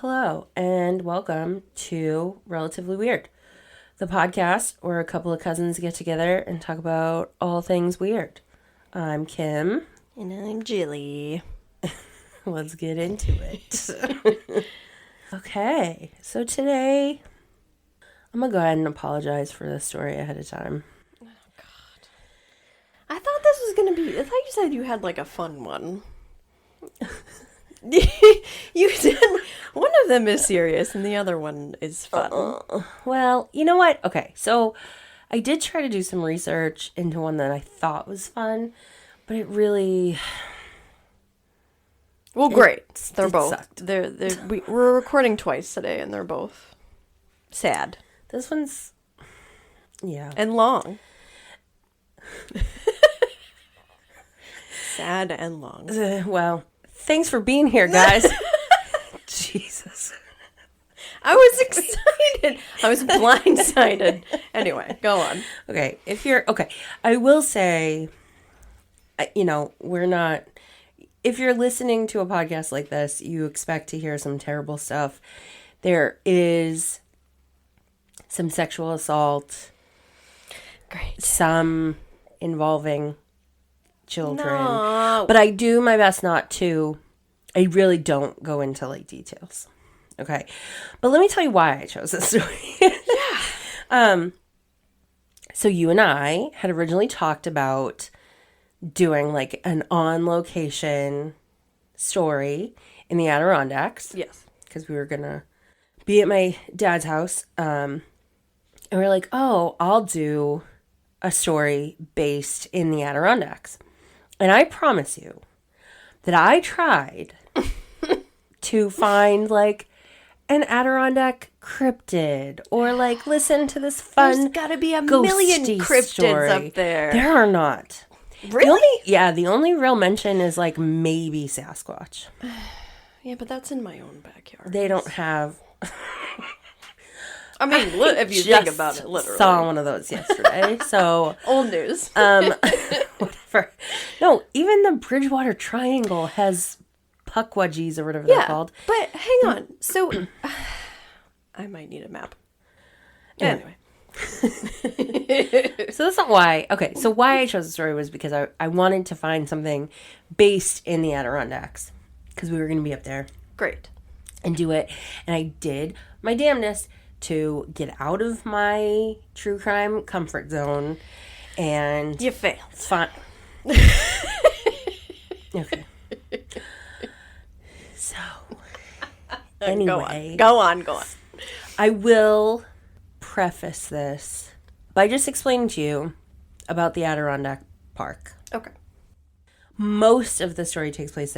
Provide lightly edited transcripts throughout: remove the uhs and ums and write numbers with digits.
Hello, and welcome to Relatively Weird, the podcast where a couple of cousins get together and talk about all things weird. I'm Kim. And I'm Jilli. Let's get into it. Okay, so today I'm going to go ahead and apologize for this story ahead of time. Oh, God. I thought this was going to be... I thought you said you had, like, a fun one. You said one of them is serious and the other one is fun. Well, you know what? Okay, so I did try to do some research into one that I thought was fun, but it really... Well, great. They're it both. Sucked. We're recording twice today and they're both sad. This one's... Yeah. And long. Sad and long. Well... Thanks for being here, guys. Jesus. I was excited. I was blindsided. Anyway, go on. Okay, I will say, we're not, if you're listening to a podcast like this, you expect to hear some terrible stuff. There is some sexual assault. Great. Some involving children, No. but I do my best not to. I really don't go into like details. Okay, but let me tell you why I chose this story. Yeah. So you and I had originally talked about doing like an on location story in the Adirondacks. Yes. Because we were gonna be at my dad's house. And we we're like, oh, I'll do a story based in the Adirondacks. And I promise you that I tried to find like an Adirondack cryptid or like listen to this fun There's gotta be a million cryptids story. up there. There are not. Really? The only real mention is like maybe Sasquatch. Yeah, but that's in my own backyard. They don't have... I mean, if you think about it, literally. Saw one of those yesterday, so... Old news. Whatever. No, even the Bridgewater Triangle has puckwudgies or whatever they're called. But hang on. So, I might need a map. Anyway. So that's not why... Okay, so why I chose the story was because I wanted to find something based in the Adirondacks. Because we were going to be up there. Great. And do it. And I did my damnedest to get out of my true crime comfort zone, and You failed. Fine. Okay. So, anyway, Go on. I will preface this by just explaining to you about the Adirondack Park. Okay. Most of the story takes place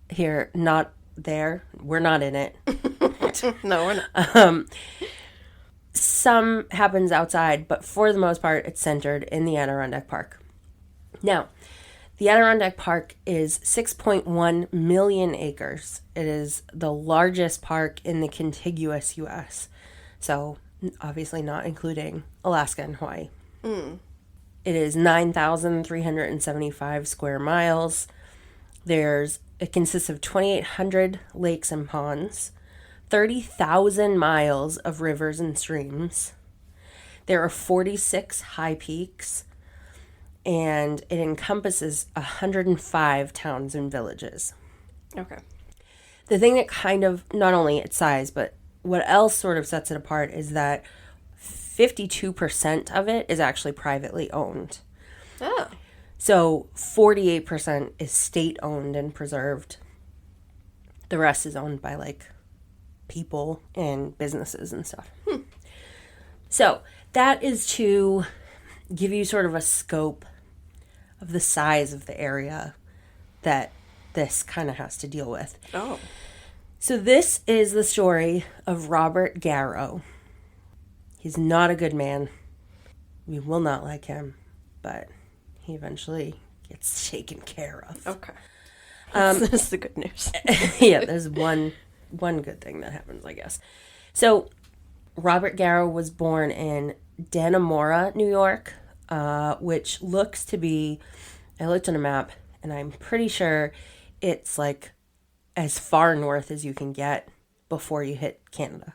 here, not there. We're not in it. No, we're not. Some happens outside, but for the most part, it's centered in the Adirondack Park. Now, the Adirondack Park is 6.1 million acres. It is the largest park in the contiguous U.S., so obviously not including Alaska and Hawaii. It is 9,375 square miles. It consists of 2,800 lakes and ponds, 30,000 miles of rivers and streams. There are 46 high peaks, and it encompasses 105 towns and villages. Okay. The thing that kind of, not only its size, but what else sort of sets it apart is that 52% of it is actually privately owned. Oh. So 48% is state-owned and preserved. The rest is owned by, like, people and businesses and stuff. So that is to give you sort of a scope of the size of the area that this kind of has to deal with. Oh. So this is the story of Robert Garrow. He's not a good man. We will not like him, but he eventually gets taken care of. Okay. That's the good news. Yeah, there's one good thing that happens, I guess. So, Robert Garrow was born in Dannemora, New York, which looks to be, I looked on a map, and I'm pretty sure it's like as far north as you can get before you hit Canada.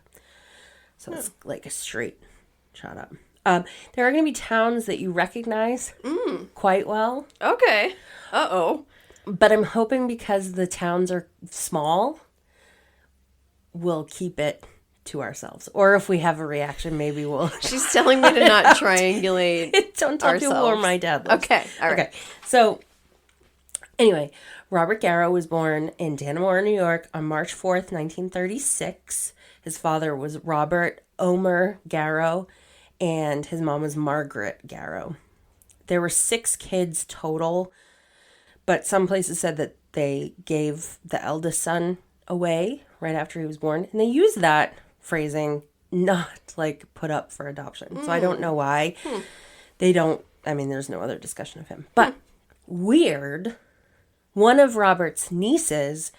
So it's like a straight shot up. There are going to be towns that you recognize quite well. Okay. Uh-oh. But I'm hoping because the towns are small, we'll keep it to ourselves. Or if we have a reaction, maybe we'll... She's telling me to not triangulate Don't tell people where my dad lives. Okay. All right. Okay. So, anyway, Robert Garrow was born in Dannemora, New York on March 4th, 1936. His father was Robert Omer Garrow, and his mom was Margaret Garrow. There were 6 kids total, but some places said that they gave the eldest son away right after he was born. And they used that phrasing, not like put up for adoption. So I don't know why. They don't, I mean, there's no other discussion of him. But weird, one of Robert's nieces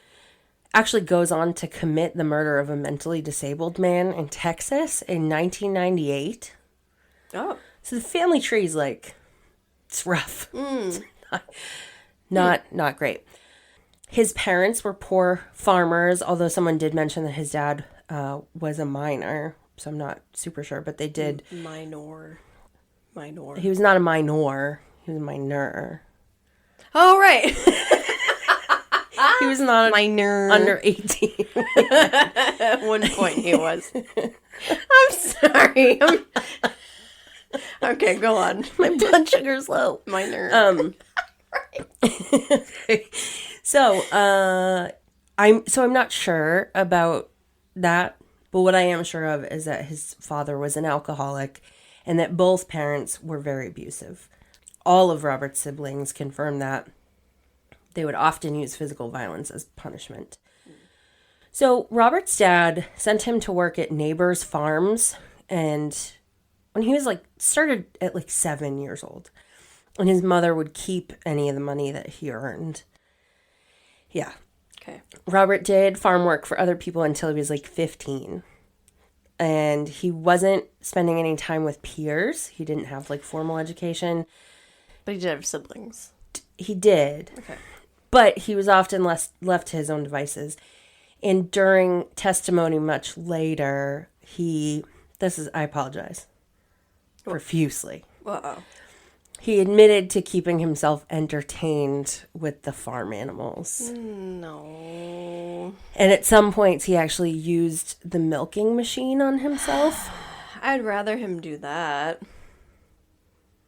actually goes on to commit the murder of a mentally disabled man in Texas in 1998. Oh. So the family tree is like, it's rough. It's not great. His parents were poor farmers, although someone did mention that his dad was a miner, so I'm not super sure, but they did. Minor. He was not a minor, he was a minor. Oh, right. He was not minor. Under 18. At one point he was. I'm sorry. Okay, go on. My blood sugar's low. Minor. Right. So, I'm not sure about that, but what I am sure of is that his father was an alcoholic and that both parents were very abusive. All of Robert's siblings confirm that. They would often use physical violence as punishment. So Robert's dad sent him to work at neighbors' farms, and when he was started at 7 years old, and his mother would keep any of the money that he earned. Yeah. Okay. Robert did farm work for other people until he was 15. And he wasn't spending any time with peers. He didn't have formal education. But he did have siblings. He did. Okay. But he was often left to his own devices. And during testimony much later, I apologize profusely. Uh-oh. He admitted to keeping himself entertained with the farm animals. No. And at some points, he actually used the milking machine on himself. I'd rather him do that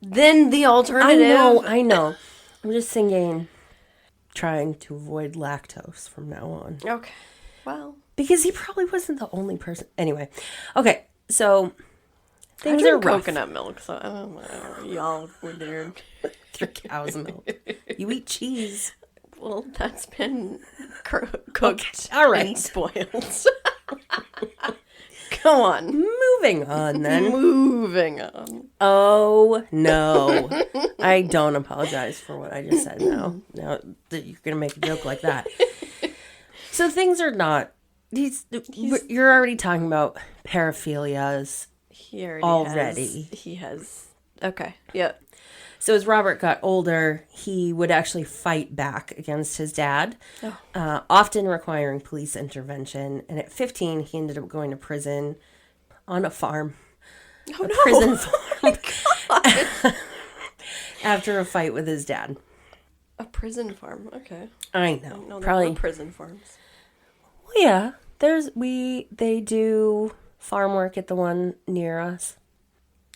than the alternative. I know. I'm just trying to avoid lactose from now on. Okay. Well. Because he probably wasn't the only person. Anyway. Okay, so things I are drink rough. coconut milk, so I don't know. Y'all were there. Your cow's milk. You eat cheese. Well, that's been cooked Okay, all right. and spoiled. Go on. Moving on, then. Moving on. Oh, no. I don't apologize for what I just said now. Now that you're going to make a joke like that. So things are not... You're already talking about paraphilias. He already. He has... Okay. Yep. So as Robert got older, he would actually fight back against his dad, often requiring police intervention. And at 15, he ended up going to prison on a farm. Oh, no. Prison farm. Oh, after a fight with his dad. A prison farm. Okay. I know. No, Probably prison farms. Well, yeah. They do farm work at the one near us.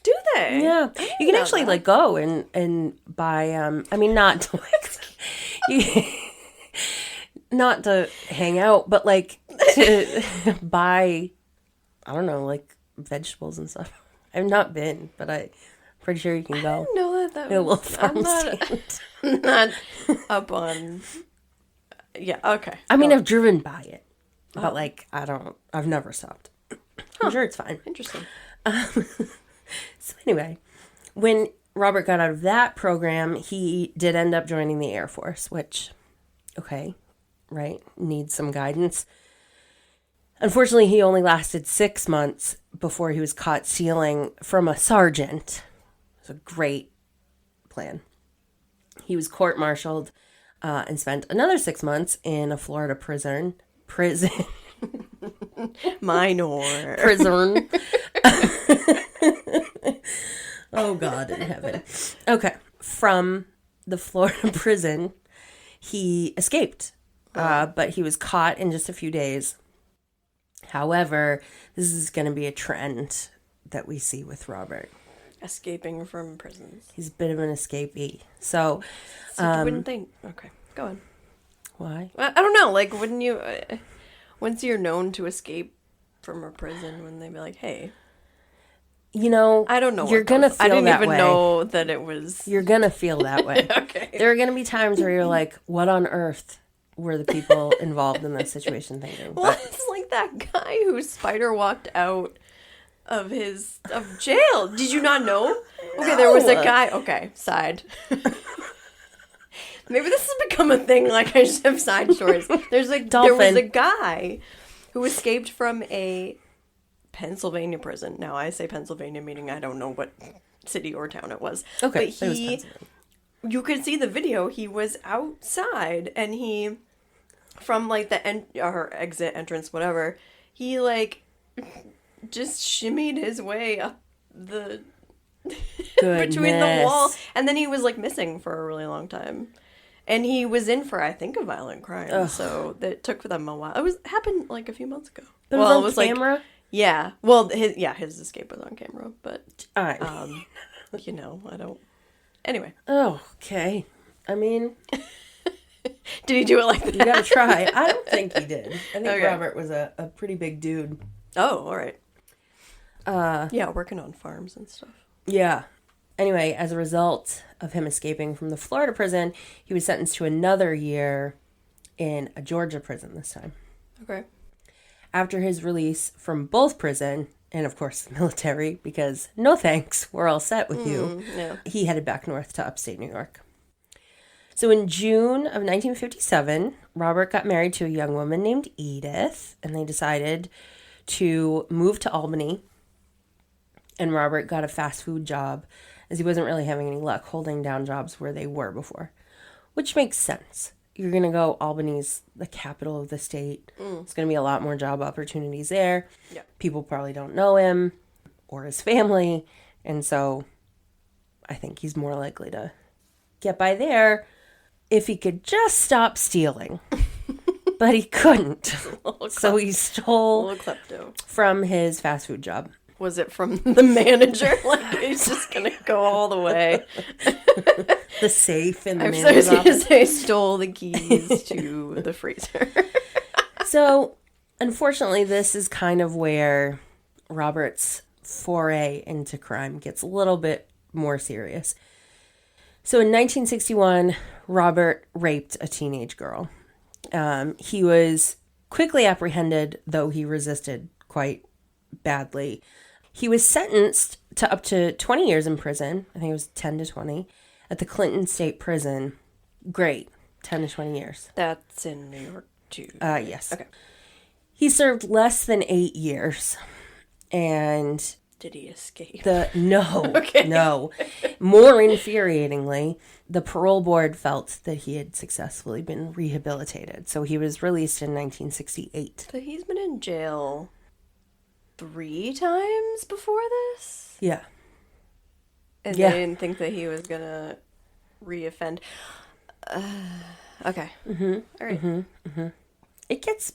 Do they? Yeah, you can actually go and buy. I mean, not to not to hang out, but to buy. I don't know, vegetables and stuff. I've not been, but I'm pretty sure you can go. I didn't know that a little farm stand. Not up on. Yeah. Okay. I mean, I've driven by it, but I've never stopped. I'm sure it's fine. Interesting. So anyway, when Robert got out of that program, he did end up joining the Air Force, which, okay, right, needs some guidance. Unfortunately, he only lasted 6 months before he was caught stealing from a sergeant. It was a great plan. He was court-martialed and spent another 6 months in a Florida prison. Minor. Prison. Oh, God in heaven. Okay. From the Florida prison, he escaped, but he was caught in just a few days. However, this is going to be a trend that we see with Robert. Escaping from prisons. He's a bit of an escapee. So you wouldn't think. Okay, go on. why? I don't know. Like, wouldn't you? Once you're known to escape from a prison, when they be like, "Hey, You know, I don't know. You're gonna feel I didn't that even way. know that it was. You're gonna feel that way. Okay. There are gonna be times where you're like, "What on earth were the people involved in this situation thinking?" Well, it's like that guy who spider walked out of jail. Did you not know? Okay, there was a guy. Okay, side. Maybe this has become a thing. Like, I just have side stories. There was a guy who escaped from a Pennsylvania prison. Now I say Pennsylvania, meaning I don't know what city or town it was. Okay, but you could see the video. He was outside, and he, from like the exit entrance, whatever, he like just shimmied his way up the between the wall, and then he was like missing for a really long time. And he was in for, I think, a violent crime. Ugh. So that took them a while. Happened like a few months ago. But it was on camera? Like, yeah. Well, his escape was on camera, but I don't. Anyway. Oh, okay. I mean, did he do it like that? You gotta try. I don't think he did. I think Robert was a pretty big dude. Oh, all right. Yeah, working on farms and stuff. Yeah. Anyway, as a result of him escaping from the Florida prison, he was sentenced to another year in a Georgia prison this time. Okay. After his release from both prison and, of course, the military, because no thanks, we're all set with you, yeah. He headed back north to upstate New York. So in June of 1957, Robert got married to a young woman named Edith, and they decided to move to Albany. And Robert got a fast food job, as he wasn't really having any luck holding down jobs where they were before. Which makes sense. You're going to go, Albany's the capital of the state. There's going to be a lot more job opportunities there. Yep. People probably don't know him or his family. And so I think he's more likely to get by there if he could just stop stealing. But he couldn't. So he stole from his fast food job. Was it from the manager? Like, he's just going to go all the way. The safe in the manager's office. I was going to say stole the keys to the freezer. So, unfortunately, this is kind of where Robert's foray into crime gets a little bit more serious. So, in 1961, Robert raped a teenage girl. He was quickly apprehended, though he resisted quite badly. He was sentenced to up to 20 years in prison. I think it was 10 to 20 at the Clinton State Prison. Great. 10 to 20 years. That's in New York, too. Yes. Okay. He served less than 8 years. And did he escape? No. Okay. No. More infuriatingly, the parole board felt that he had successfully been rehabilitated. So he was released in 1968. So he's been in jail 3 times before this? Yeah. And they didn't think that he was going to reoffend. Okay. Mm-hmm. All right. Mm-hmm. Mm-hmm. It gets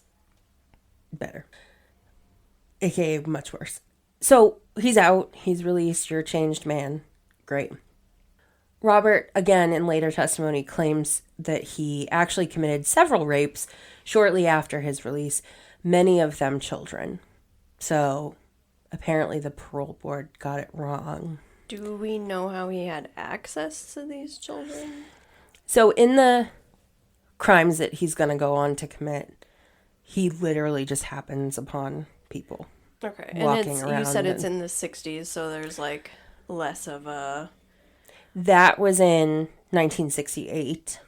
better. AKA much worse. So he's out. He's released. You're a changed man. Great. Robert, again, in later testimony, claims that he actually committed several rapes shortly after his release, many of them children. So, apparently the parole board got it wrong. Do we know how he had access to these children? So, in the crimes that he's going to go on to commit, he literally just happens upon people. Okay. Walking and around. You said it's in the 60s, so there's like less of a... That was in 1968.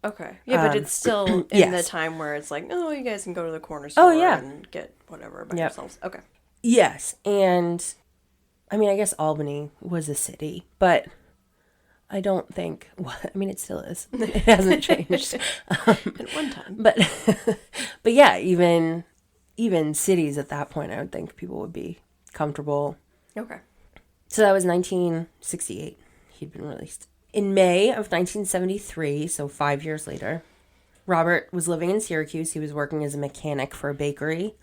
Okay. Yeah, but it's still in the time where it's like, oh, you guys can go to the corner store and get whatever by yourselves. Okay. Yes. And I mean, I guess Albany was a city, but I don't think, it still is. It hasn't changed. At one time. But yeah, even even cities at that point, I would think people would be comfortable. Okay. So that was 1968. He'd been released. In May of 1973, so 5 years later, Robert was living in Syracuse. He was working as a mechanic for a bakery.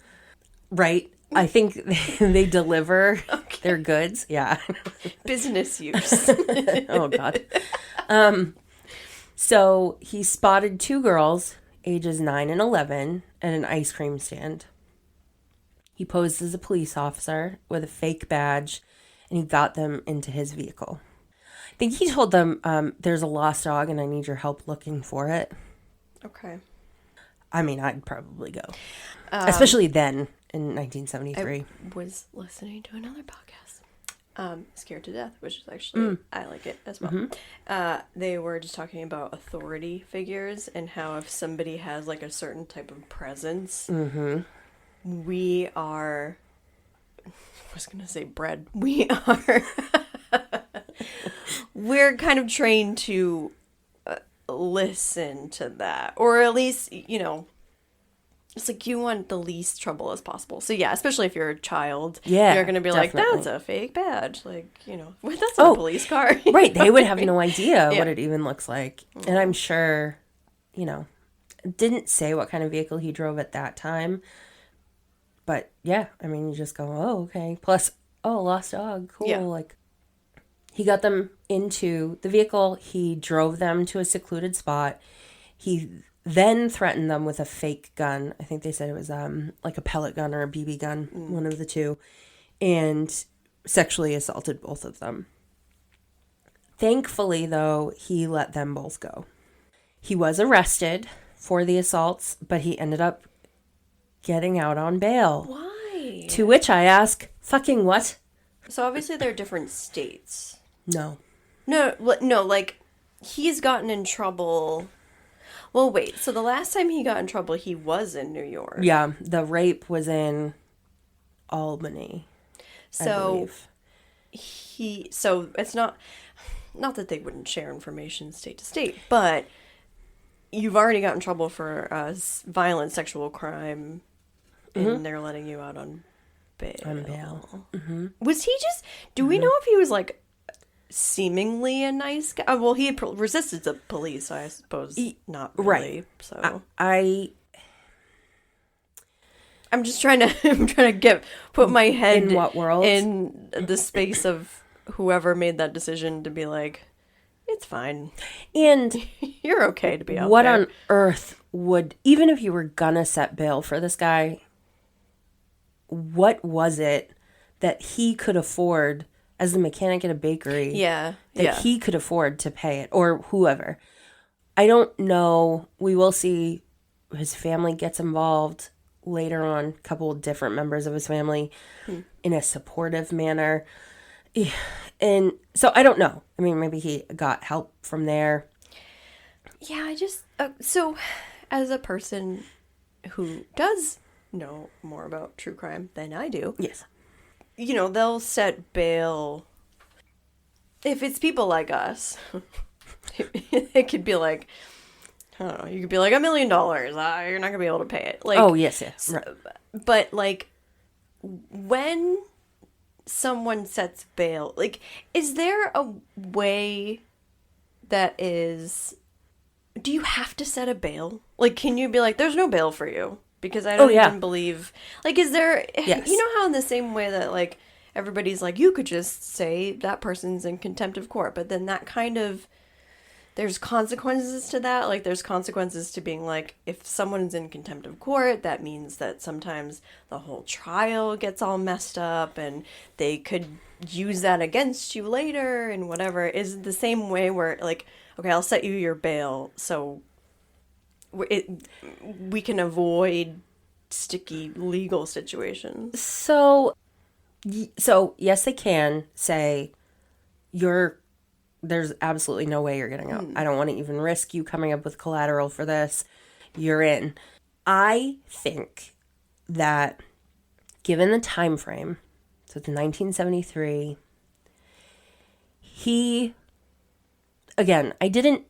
Right? I think they deliver their goods. Yeah. Business use. Oh, God. So he spotted two girls, ages 9 and 11, at an ice cream stand. He posed as a police officer with a fake badge, and he got them into his vehicle. I think he told them, there's a lost dog and I need your help looking for it. Okay. I mean, I'd probably go. Especially then, in 1973. I was listening to another podcast. Scared to Death, which is actually, I like it as well. They were just talking about authority figures and how if somebody has like a certain type of presence, we are, I was going to say bred, we're kind of trained to listen to that. Or at least, you know, it's like you want the least trouble as possible. So yeah, especially if you're a child, Yeah, you're gonna be definitely. like, "That's a fake badge." Like, you know, that's not a police car, Right, they would have no idea Yeah. what it even looks like. And I'm sure, you know, it didn't say what kind of vehicle he drove at that time. But yeah, I mean, you just go, oh, okay. Plus, oh, lost dog, cool. Yeah. Like, he got them into the vehicle. He drove them to a secluded spot. He then threatened them with a fake gun. I think they said it was like a pellet gun or a BB gun, one of the two, and sexually assaulted both of them. Thankfully, though, he let them both go. He was arrested for the assaults, but he ended up getting out on bail. Why? To which I ask, fucking what? So obviously they're different states. No. No, like he's gotten in trouble. Well, wait. So the last time he got in trouble, he was in New York. Yeah, the rape was in Albany, I believe. So it's not that they wouldn't share information state to state, but you've already got in trouble for violent sexual crime, and they're letting you out on bail. Was he just? Do we know if he was like seemingly a nice guy? Well, he resisted the police, so I suppose not really. Right. So I'm just trying to put my head In what world? in the space of whoever made that decision to be like, it's fine. And You're okay to be out what there. on earth would, even if you were gonna set bail for this guy, what was it that he could afford as the mechanic at a bakery? Yeah. That he could afford to pay it, or whoever. I don't know. We will see his family gets involved later on, a couple of different members of his family in a supportive manner. And so I don't know. I mean, maybe he got help from there. Yeah, I just... so, as a person who does know more about true crime than I do... Yes. You know, they'll set bail... If it's people like us, it could be like... I don't know, you could be like, $1 million. You're not going to be able to pay it. Like, Oh, yes. Right. but, like, when someone sets bail, like, is there a way that is... Do you have to set a bail? Like, can you be like, there's no bail for you? Because I don't even believe... Like, is there... Yes. You know how in the same way that, like, everybody's like, you could just say that person's in contempt of court, but then that kind of... There's consequences to that. Like, there's consequences to being like, if someone's in contempt of court, that means that sometimes the whole trial gets all messed up and they could use that against you later and whatever. Is it the same way where, like, okay, I'll set you your bail so we can avoid sticky legal situations? So yes, they can say there's absolutely no way you're getting out. I don't want to even risk you coming up with collateral for this. You're in. I think that given the time frame, so it's 1973, again, I didn't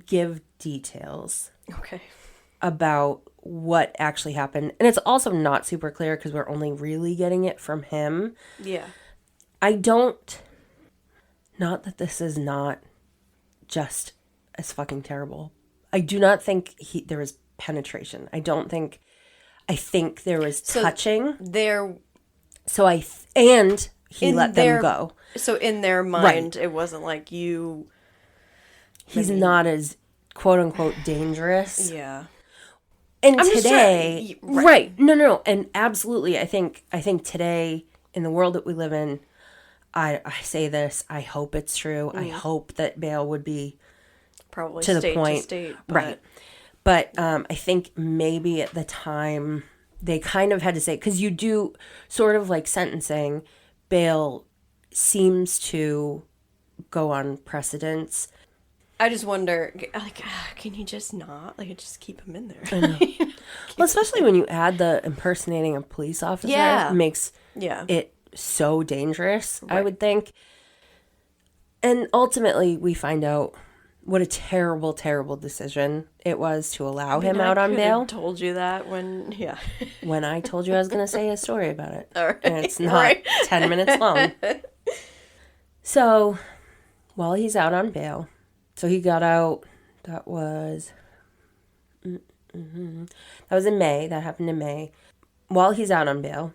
give details Okay. about what actually happened. And it's also not super clear because we're only really getting it from him. Yeah. Not that this is not just as fucking terrible. I do not think there was penetration. I think there was touching. And he let them go. So in their mind, it wasn't like you. He's not as quote unquote dangerous. Yeah. And today, right? No. And absolutely, I think today in the world that we live in, I say this. I hope it's true. I hope that bail would be probably to the point, to state, right? But I think maybe at the time they kind of had to say, because you do sort of like sentencing, bail seems to go on precedence. I just wonder, like, can you just not? Like, just keep him in there. I know. Well, especially when you add the impersonating a police officer, makes it so dangerous, right. I would think. And ultimately, we find out what a terrible, terrible decision it was to allow him out on bail. I told you that when I told you I was going to say a story about it. All right. And it's not 10 minutes long. So, while he's out on bail, so he got out, that was in May. That happened in May. While he's out on bail,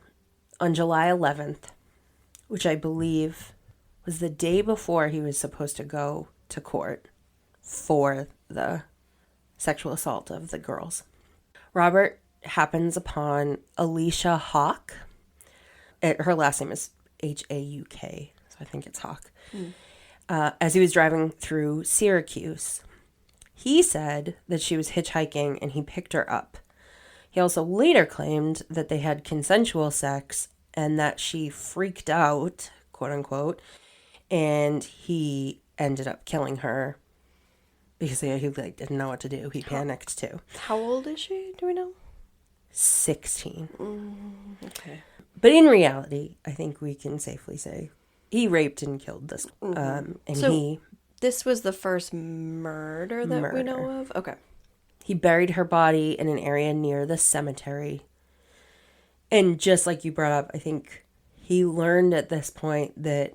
on July 11th, which I believe was the day before he was supposed to go to court for the sexual assault of the girls, Robert happens upon Alicia Hawk. Her last name is Hauk, so I think it's Hawk. As he was driving through Syracuse. He said that she was hitchhiking and he picked her up. He also later claimed that they had consensual sex and that she freaked out, quote unquote, and he ended up killing her because he like didn't know what to do. He panicked too. How old is she? Do we know? 16. Okay. But in reality, I think we can safely say he raped and killed this. This was the first murder that we know of? Okay. He buried her body in an area near the cemetery. And just like you brought up, I think he learned at this point that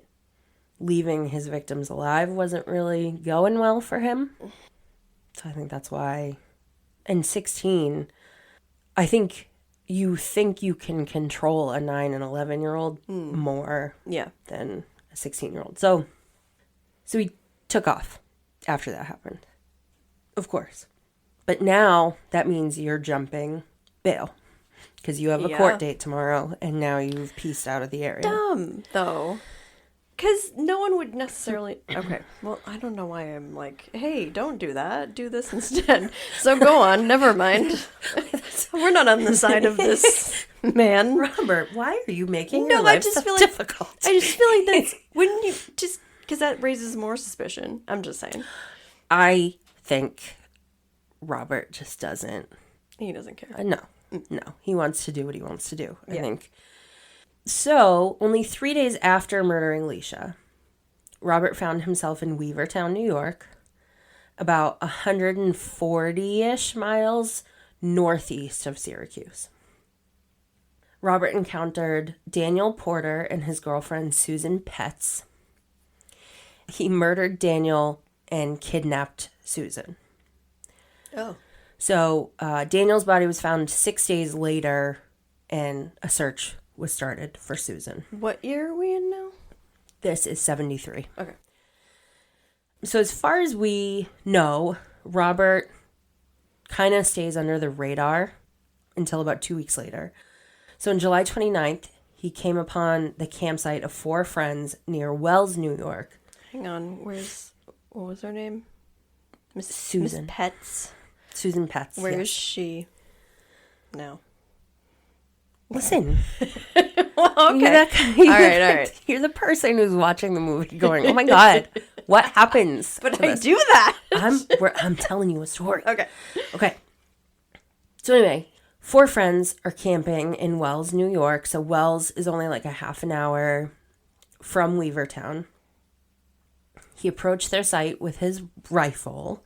leaving his victims alive wasn't really going well for him. So I think that's why. And 16, I think you can control a 9 and 11-year-old more than a 16-year-old. So he took off after that happened. Of course. But now that means you're jumping bail because you have a court date tomorrow and now you've pieced out of the area. Dumb, though. Because no one would necessarily... Okay, well, I don't know why I'm like, hey, don't do that. Do this instead. So go on. Never mind. We're not on the side of this man. Robert, why are you making your life so difficult? I just feel like that's... Wouldn't you just... Because that raises more suspicion. I'm just saying. I think Robert just doesn't... He doesn't care. No. He wants to do what he wants to do, I think. So, only 3 days after murdering Leisha, Robert found himself in Weavertown, New York, about 140-ish miles northeast of Syracuse. Robert encountered Daniel Porter and his girlfriend Susan Petz. He murdered Daniel and kidnapped Susan. Oh. So, Daniel's body was found 6 days later, and a search was started for Susan. What year are we in now? This is 73. Okay. So as far as we know, Robert kind of stays under the radar until about 2 weeks later. So on July 29th, he came upon the campsite of 4 friends near Wells, New York. Hang on, what was her name? Susan. Miss Petz. Susan Petz. Where is she now? Listen. Well, okay. All right. You're the person who's watching the movie going, oh my God, what happens? But I do that. I'm telling you a story. Okay. So anyway, 4 friends are camping in Wells, New York. So Wells is only like a half an hour from Weavertown. He approached their site with his rifle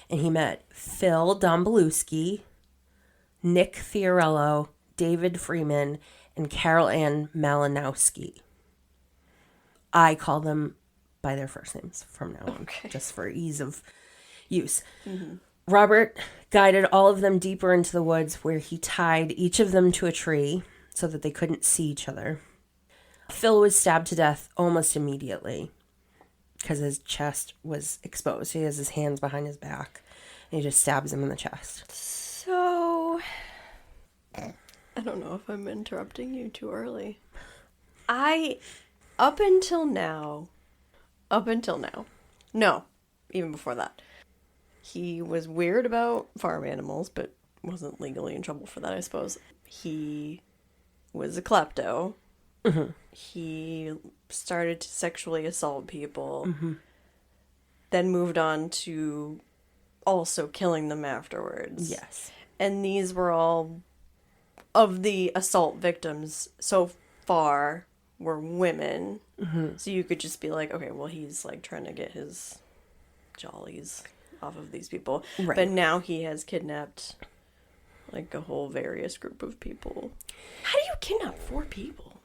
and he met Phil Dombalewski, Nick Fiorello, David Freeman, and Carol Ann Malinowski. I call them by their first names from now on, just for ease of use. Mm-hmm. Robert guided all of them deeper into the woods, where he tied each of them to a tree so that they couldn't see each other. Phil was stabbed to death almost immediately because his chest was exposed. He has his hands behind his back, and he just stabs him in the chest. So, I don't know if I'm interrupting you too early. Up until now, no, even before that, he was weird about farm animals, but wasn't legally in trouble for that, I suppose. He was a klepto. Mm-hmm. He started to sexually assault people, mm-hmm. then moved on to also killing them afterwards. Yes. And these were all of the assault victims so far were women. Mm-hmm. So you could just be like, okay, well, he's like trying to get his jollies off of these people. Right. But now he has kidnapped like a whole various group of people. How do you kidnap 4 people?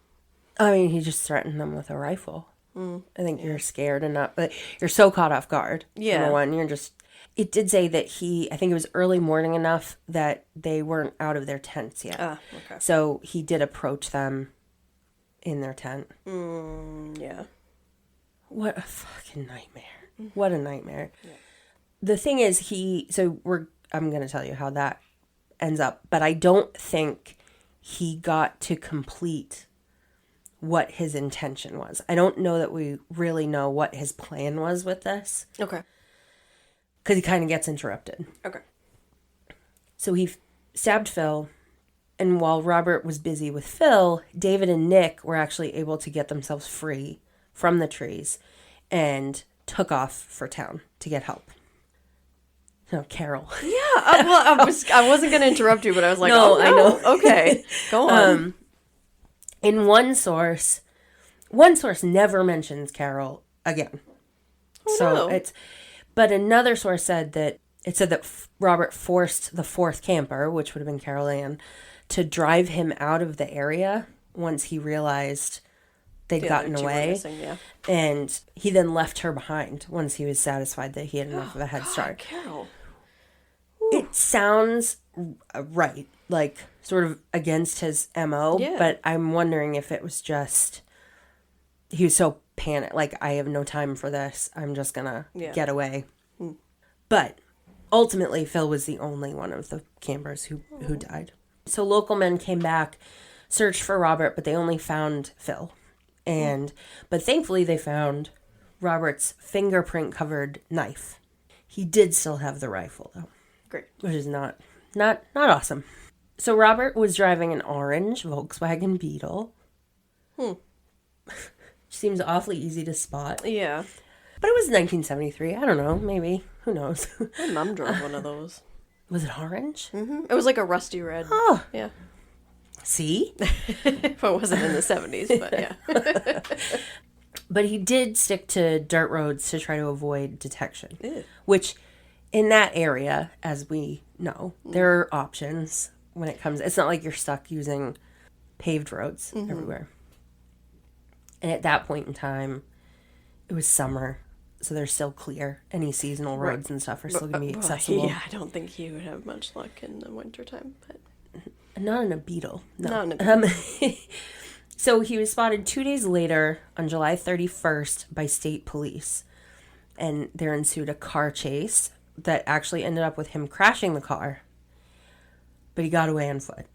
I mean, he just threatened them with a rifle. I think you're scared and not, but you're so caught off guard. Yeah. Number one, you're just, it did say that I think it was early morning enough that they weren't out of their tents yet. Okay. So he did approach them in their tent. Yeah. What a fucking nightmare. What a nightmare. Yeah. The thing is, I'm going to tell you how that ends up, but I don't think he got to complete what his intention was. I don't know that we really know what his plan was with this. Okay. Because he kind of gets interrupted. Okay. So he stabbed Phil, and while Robert was busy with Phil, David and Nick were actually able to get themselves free from the trees and took off for town to get help. No, Carol. Yeah, well, I wasn't going to interrupt you, but I was like, no, I know. Okay, go on. In one source never mentions Carol again. But another source said that Robert forced the 4th camper, which would have been Carol Ann, to drive him out of the area once he realized they'd gotten away. Missing, yeah. And he then left her behind once he was satisfied that he had enough of a head start. Carol. It sounds right, like sort of against his MO, but I'm wondering if it was just he was so panicked, like, I have no time for this, I'm just gonna get away. But ultimately, Phil was the only one of the campers who died. So local men came back, searched for Robert, but they only found Phil. But thankfully, they found Robert's fingerprint-covered knife. He did still have the rifle, though. Great. Which is not awesome. So Robert was driving an orange Volkswagen Beetle. Seems awfully easy to spot. Yeah. But it was 1973. I don't know. Maybe. Who knows? My mom drove one of those. Was it orange? Mm-hmm. It was like a rusty red. Oh. Yeah. See? If it wasn't in the 70s, but yeah. But he did stick to dirt roads to try to avoid detection. Ew. Which, in that area, as we know, there are options when it comes. It's not like you're stuck using paved roads everywhere. And at that point in time, it was summer, so they're still clear. Any seasonal roads and stuff are still going to be accessible. Yeah, I don't think he would have much luck in the wintertime. But not in a Beetle. No. Not in a Beetle. So he was spotted 2 days later on July 31st by state police. And there ensued a car chase that actually ended up with him crashing the car. But he got away on foot.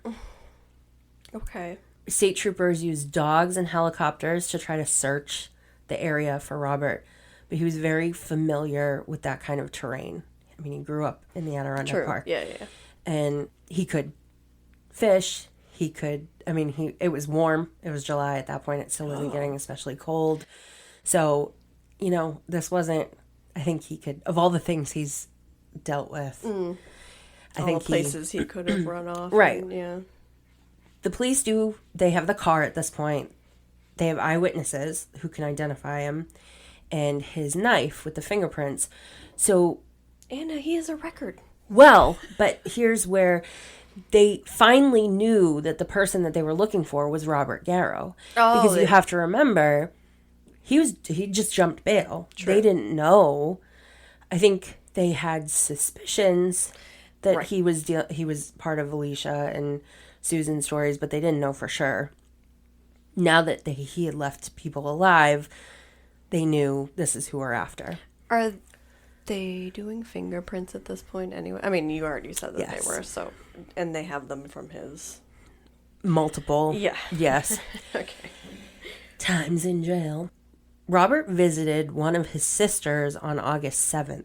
Okay. State troopers used dogs and helicopters to try to search the area for Robert. But he was very familiar with that kind of terrain. I mean, he grew up in the Adirondack Park. Yeah. And he could fish. It was warm. It was July at that point. It still wasn't getting especially cold. So, this wasn't, I think he could, of all the things he's dealt with, I think places he could have run off. Right. Yeah. The police they have the car at this point. They have eyewitnesses who can identify him and his knife with the fingerprints. So. Anna, he has a record. Well, but here's where they finally knew that the person that they were looking for was Robert Garrow. Oh, because you have to remember, he just jumped bail. True. They didn't know. I think they had suspicions that he was part of Alicia and Susan's stories, but they didn't know for sure. Now that he had left people alive, they knew this is who we're after. Are they doing fingerprints at this point anyway? I mean, you already said that Yes. they were, so... And they have them from his... Multiple. Yeah. Yes. Okay. Times in jail. Robert visited one of his sisters on August 7th.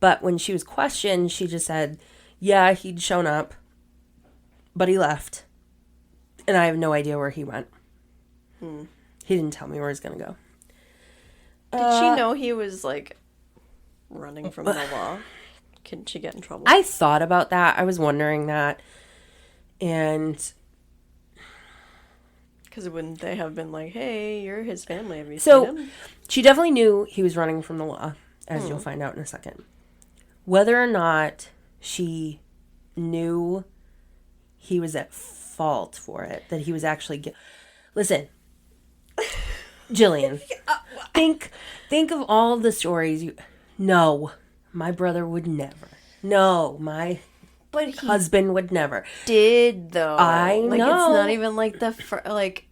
But when she was questioned, she just said, yeah, he'd shown up, but he left. And I have no idea where he went. He didn't tell me where he's going to go. Did she know he was, like, running from the law? Can she get in trouble? I thought about that. I was wondering that. And... Because wouldn't they have been like, hey, you're his family, have you So, seen him? she definitely knew he was running from the law, as you'll find out in a second. Whether or not she knew he was at fault for it, that he was actually... Listen, Jillian, think of all the stories you... No, my brother would never. No, my husband would never. Did, though. I know. Like, it's not even like the... like,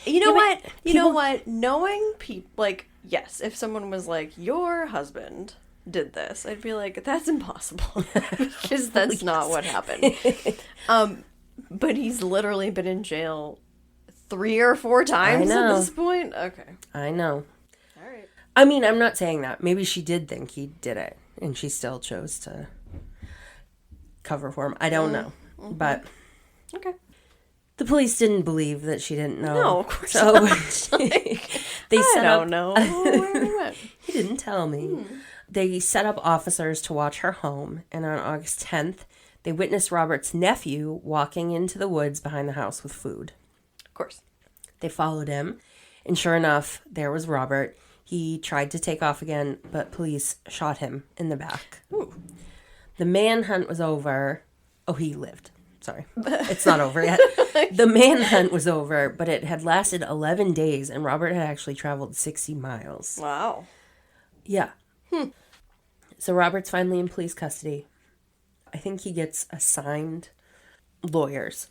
you know what? You know what? Knowing people... Like, yes, if someone was like, your husband did this, I'd be like, that's impossible. Because that's not what happened. But he's literally been in jail 3 or 4 times at this point? Okay. I know. All right. I mean, I'm not saying that. Maybe she did think he did it, and she still chose to cover for him. I don't know. But... Okay. The police didn't believe that she didn't know. No, of course so not. they I set don't up, know where he went. He didn't tell me. They set up officers to watch her home, and on August 10th, they witnessed Robert's nephew walking into the woods behind the house with food. Of course. They followed him, and sure enough, there was Robert. He tried to take off again, but police shot him in the back. Ooh. The manhunt was over. Oh, he lived. Sorry. It's not over yet. The manhunt was over, but it had lasted 11 days, and Robert had actually traveled 60 miles. Wow. Yeah. So Robert's finally in police custody. I think he gets assigned lawyers.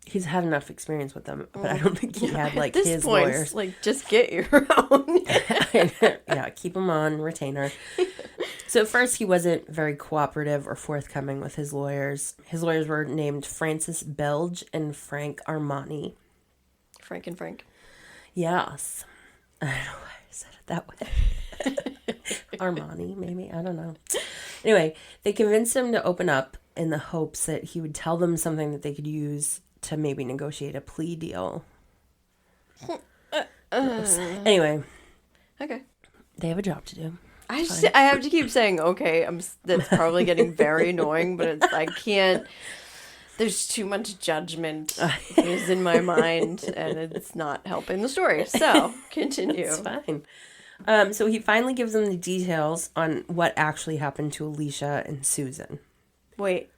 He's had enough experience with them, but I don't think he had, like, At this his point, lawyers. like, just get your own. Yeah, keep him on retainer. So at first he wasn't very cooperative or forthcoming with his lawyers. His lawyers were named Francis Belge and Frank Armani. Frank and Frank. Yes. I don't know why I said it that way. Armani, maybe. I don't know. Anyway, they convinced him to open up in the hopes that he would tell them something that they could use to maybe negotiate a plea deal. Anyway. Okay. They have a job to do. I have to keep saying, okay, that's probably getting very annoying, but I can't, there's too much judgment is in my mind, and it's not helping the story. So, continue. It's fine. So he finally gives them the details on what actually happened to Alicia and Susan. Wait,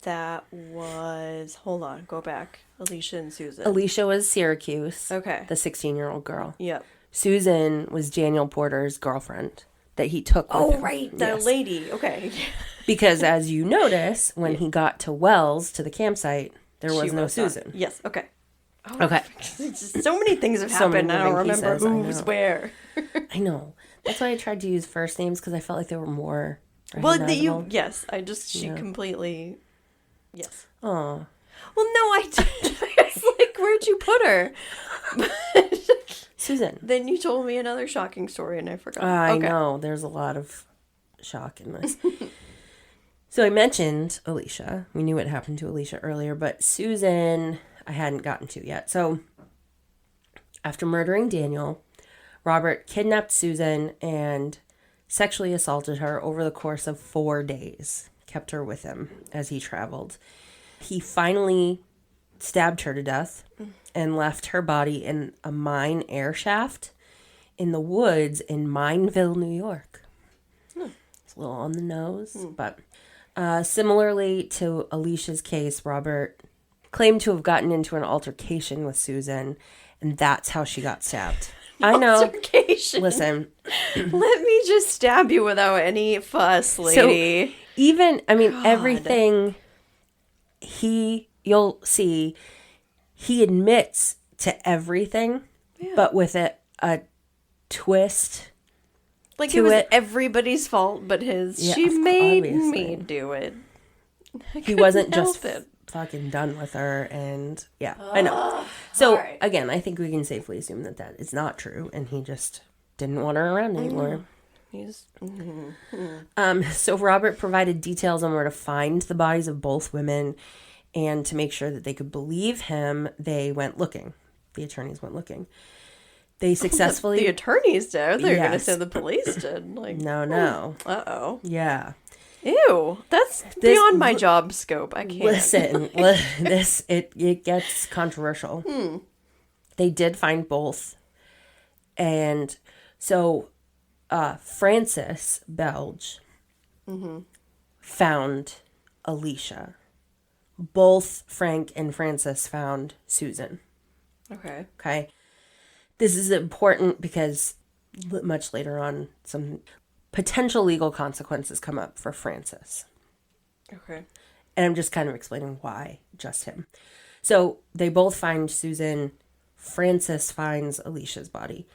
that was, hold on, go back. Alicia and Susan. Alicia was Syracuse. Okay. The 16-year-old girl. Yep. Susan was Daniel Porter's girlfriend that he took with him. Right, that lady. Okay. Because as you notice, when he got to Wells, to the campsite, there was no Susan. Yes, okay. Oh, okay. Just so many things have happened. I don't remember who's where. I know. That's why I tried to use first names, because I felt like they were more well, yes. She completely, yes. Oh. Well, no, I didn't. I was like, where'd you put her? Susan. Then you told me another shocking story and I forgot. I know. There's a lot of shock in this. So I mentioned Alicia. We knew what happened to Alicia earlier, but Susan I hadn't gotten to yet. So after murdering Daniel, Robert kidnapped Susan and sexually assaulted her over the course of 4 days. Kept her with him as he traveled. He finally stabbed her to death and left her body in a mine air shaft in the woods in Mineville, New York. It's a little on the nose, but Similarly to Alicia's case, Robert claimed to have gotten into an altercation with Susan, and that's how she got stabbed. I know. Altercation. Listen. Let me just stab you without any fuss, lady. So even, I mean, God. everything you'll see, he admits to everything, but with a twist. Like it was everybody's fault but his. Yeah, she made obviously. me do it. He wasn't just fucking done with her, and I know. So right. again, I think we can safely assume that is not true, and he just didn't want her around anymore. So Robert provided details on where to find the bodies of both women, and to make sure that they could believe him, they went looking. The attorneys went looking. They successfully... The attorneys did? I thought you were going to Yes. say the police did. Like, No. Uh-oh. Yeah. Ew. That's beyond my job scope. I can't. Listen, it gets controversial. They did find both. And so Francis Belge found Alicia. Both Frank and Francis found Susan. Okay. This is important because much later on, some potential legal consequences come up for Francis. Okay. And I'm just kind of explaining why just him. So they both find Susan. Francis finds Alicia's body.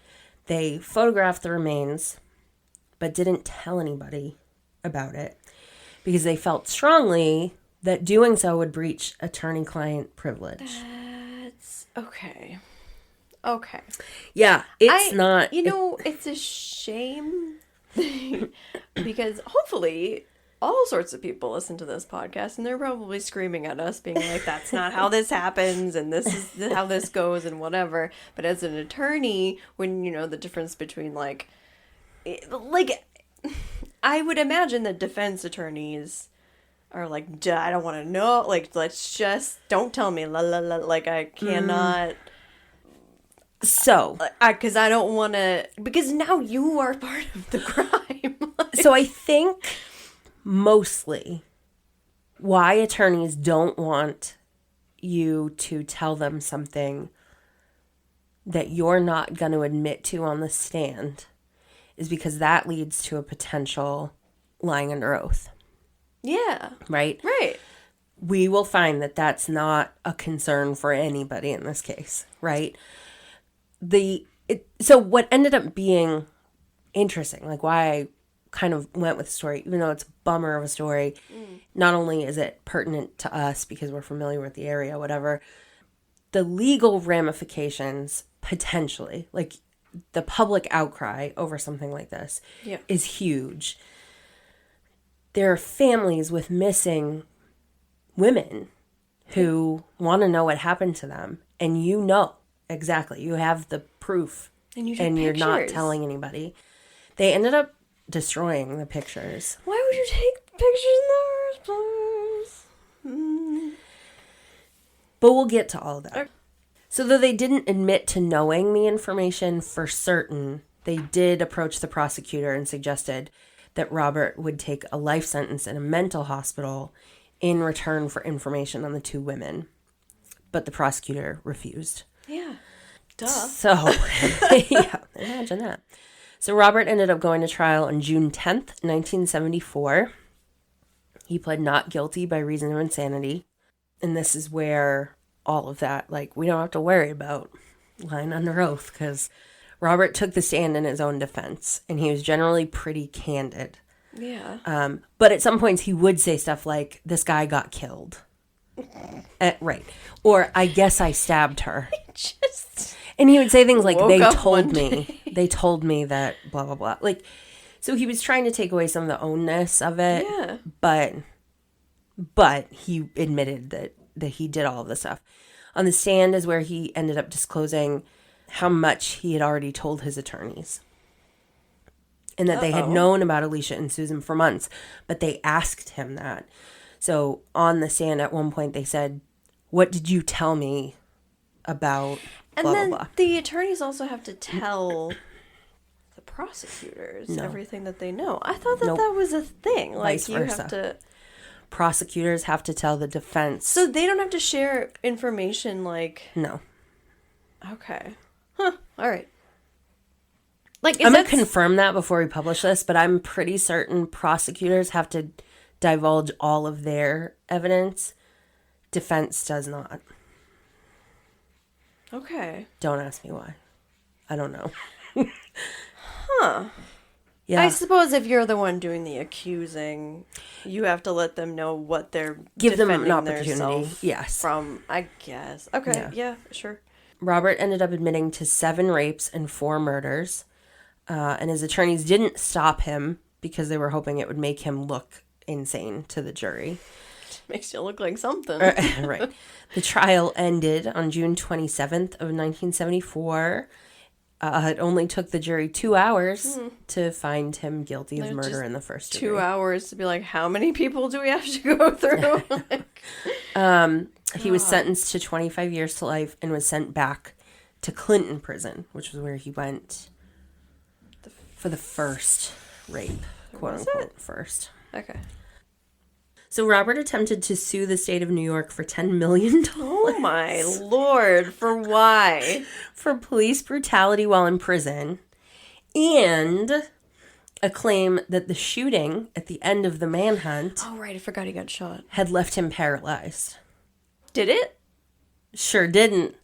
They photographed the remains, but didn't tell anybody about it because they felt strongly that doing so would breach attorney-client privilege. That's okay. Okay. Yeah, it's not... You know, it's a shame because hopefully all sorts of people listen to this podcast and they're probably screaming at us being like, that's not how this happens and this is how this goes and whatever. But as an attorney, when you know the difference between like I would imagine that defense attorneys are like, duh, I don't want to know. Like, let's just don't tell me. La la la. Like, I cannot. So, because I don't want to. Because now you are part of the crime. So I think mostly why attorneys don't want you to tell them something that you're not going to admit to on the stand is because that leads to a potential lying under oath. Yeah. Right? Right. We will find that that's not a concern for anybody in this case, right? So what ended up being interesting, like why I kind of went with the story, even though it's a bummer of a story, not only is it pertinent to us because we're familiar with the area, whatever, the legal ramifications potentially, like the public outcry over something like this is huge. There are families with missing women who want to know what happened to them, and you know exactly. You have the proof, and you're not telling anybody. They ended up destroying the pictures. Why would you take pictures in the first place? But we'll get to all of that. So though they didn't admit to knowing the information for certain, they did approach the prosecutor and suggested that Robert would take a life sentence in a mental hospital in return for information on the two women. But the prosecutor refused. Yeah. Duh. So, yeah, imagine that. So Robert ended up going to trial on June 10th, 1974. He pled not guilty by reason of insanity. And this is where all of that, like, we don't have to worry about lying under oath because Robert took the stand in his own defense, and he was generally pretty candid. Yeah. But at some points, he would say stuff like, this guy got killed. Right. Or, I guess I stabbed her. And he would say things like, they told me that blah, blah, blah. Like, so he was trying to take away some of the ownness of it. Yeah. But he admitted that he did all of this stuff. On the stand is where he ended up disclosing how much he had already told his attorneys. And that they had known about Alicia and Susan for months. But they asked him that. So on the stand at one point they said, what did you tell me about blah, and then blah, blah. The attorneys also have to tell the prosecutors everything that they know. I thought that was a thing. Like, Vice you versa. have to... prosecutors have to tell the defense. So they don't have to share information like... No. Okay. Huh. All right. Like, I'm going to confirm that before we publish this, but I'm pretty certain prosecutors have to divulge all of their evidence. Defense does not. Okay. Don't ask me why. I don't know. Huh. Yeah. I suppose if you're the one doing the accusing, you have to let them know what they're Give them defending an opportunity. theirself Yes. from, I guess. Okay. Yeah, sure. Robert ended up admitting to 7 rapes and 4 murders. And his attorneys didn't stop him because they were hoping it would make him look insane to the jury. Makes you look like something. Right. The trial ended on June 27th of 1974. It only took the jury 2 hours to find him guilty of murder in the first degree. 2 hours to be like, how many people do we have to go through? He was sentenced to 25 years to life and was sent back to Clinton prison, which was where he went for the first rape, quote unquote, first. Okay. So Robert attempted to sue the state of New York for $10 million. Oh my Lord, for why? For police brutality while in prison, and a claim that the shooting at the end of the manhunt Oh right, I forgot he got shot. had left him paralyzed. Did it? Sure didn't.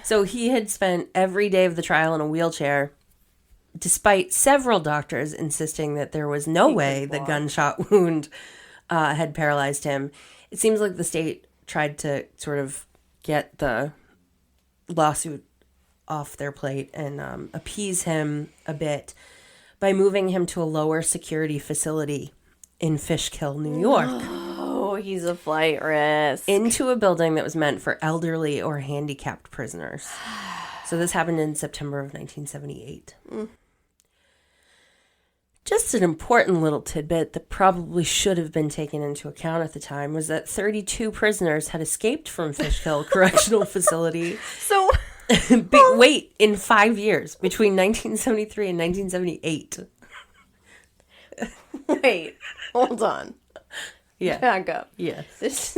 So he had spent every day of the trial in a wheelchair, despite several doctors insisting that there was no way the gunshot wound had paralyzed him. It seems like the state tried to sort of get the lawsuit off their plate and appease him a bit by moving him to a lower security facility in Fishkill, New York. Oh, he's a flight risk. Into a building that was meant for elderly or handicapped prisoners. So this happened in September of 1978. Just an important little tidbit that probably should have been taken into account at the time was that 32 prisoners had escaped from Fishkill Correctional Facility. So, Wait, in 5 years, between 1973 and 1978. wait, hold on. Yeah. Back up. Yes. This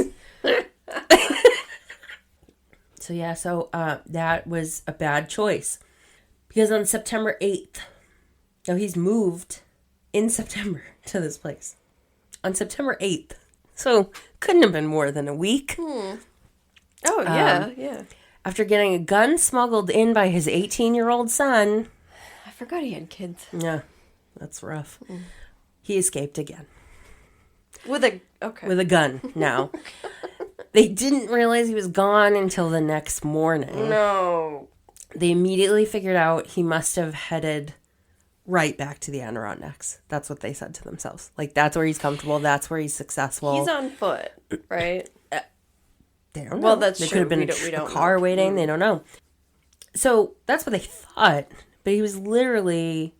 So that was a bad choice. Because on September 8th, now he's moved in September to this place. On September 8th. So couldn't have been more than a week. Oh, yeah, yeah. After getting a gun smuggled in by his 18-year-old son. I forgot he had kids. Yeah, that's rough. He escaped again. With a gun now. They didn't realize he was gone until the next morning. No. They immediately figured out he must have headed right back to the Adirondacks. That's what they said to themselves. Like, that's where he's comfortable. That's where he's successful. He's on foot, right? They don't know. Well, that's there true. could have been We a don't car know. waiting. They don't know. So that's what they thought. But he was literally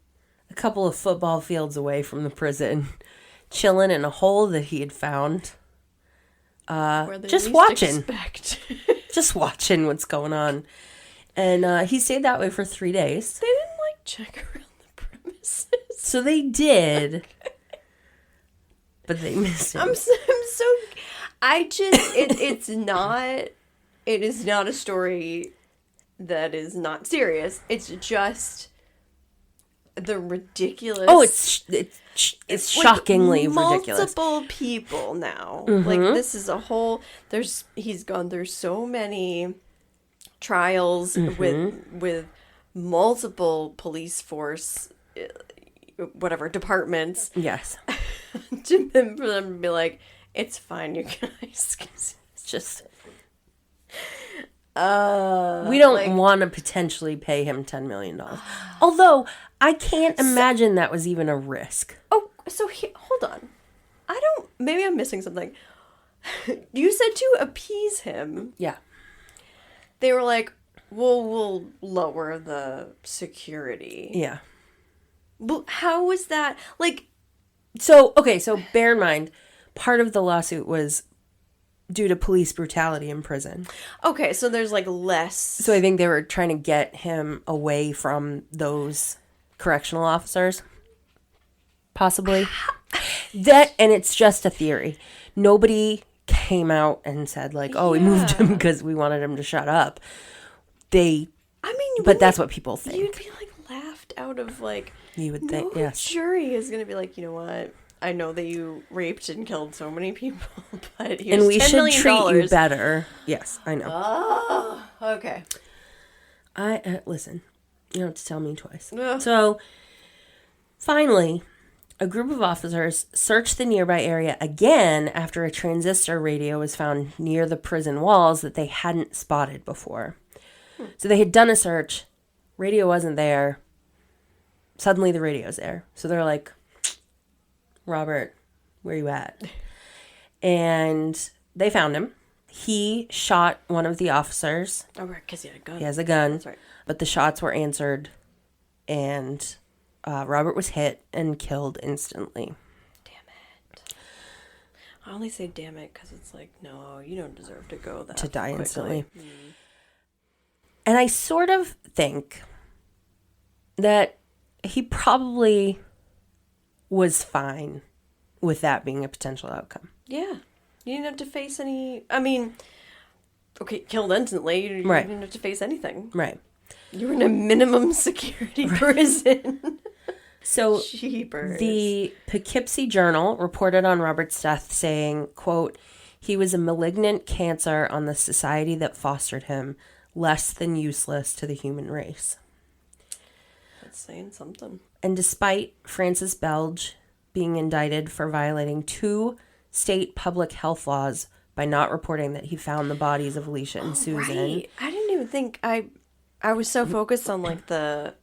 a couple of football fields away from the prison, chilling in a hole that he had found. Where they Just least watching. expect. Just watching what's going on. And he stayed that way for 3 days. They didn't check around the premises. So they did. But they missed him. I'm so it is not a story that is not serious. It's just the ridiculous. Oh, it's shockingly ridiculous. Multiple people now. Like, this is a whole. He's gone through so many trials with multiple police force, whatever departments. Yes. For them to be like, it's fine, you guys. It's just. We We don't want to potentially pay him $10 million. Although, I can't imagine that was even a risk. Oh, so hold on. Maybe I'm missing something. You said to appease him. Yeah. They were like, we'll lower the security. Yeah. But how was that? Like, So bear in mind, part of the lawsuit was due to police brutality in prison. okay, so there's like less. So I think they were trying to get him away from those correctional officers. Possibly. And it's just a theory. Nobody came out and said, like, oh, we moved him because we wanted him to shut up. But that's what people think. You'd be, like, laughed out of, like... You would think, yes. Jury is going to be like, you know what? I know that you raped and killed so many people, but here's and we $10 should million. treat you better. Yes, I know. Oh, okay. Listen, you don't have to tell me twice. Ugh. So, finally, a group of officers searched the nearby area again after a transistor radio was found near the prison walls that they hadn't spotted before. So they had done a search. Radio wasn't there. Suddenly the radio's there. So they're like, Robert, where you at? And they found him. He shot one of the officers. Oh, right, because he had a gun. He has a gun. That's right. But the shots were answered, and Robert was hit and killed instantly. Damn it. I only say damn it because it's like, no, you don't deserve to go that To die quickly. instantly. And I sort of think that he probably was fine with that being a potential outcome. Yeah. You didn't have to face any... I mean, okay, killed instantly. You didn't have to face anything. Right. You were in a minimum security prison. So Jeepers. The Poughkeepsie Journal reported on Robert's death saying, quote, he was a malignant cancer on the society that fostered him, less than useless to the human race. That's saying something. And despite Francis Belge being indicted for violating 2 state public health laws by not reporting that he found the bodies of Alicia and Susan. Right. I didn't even think... I was so focused on, like, the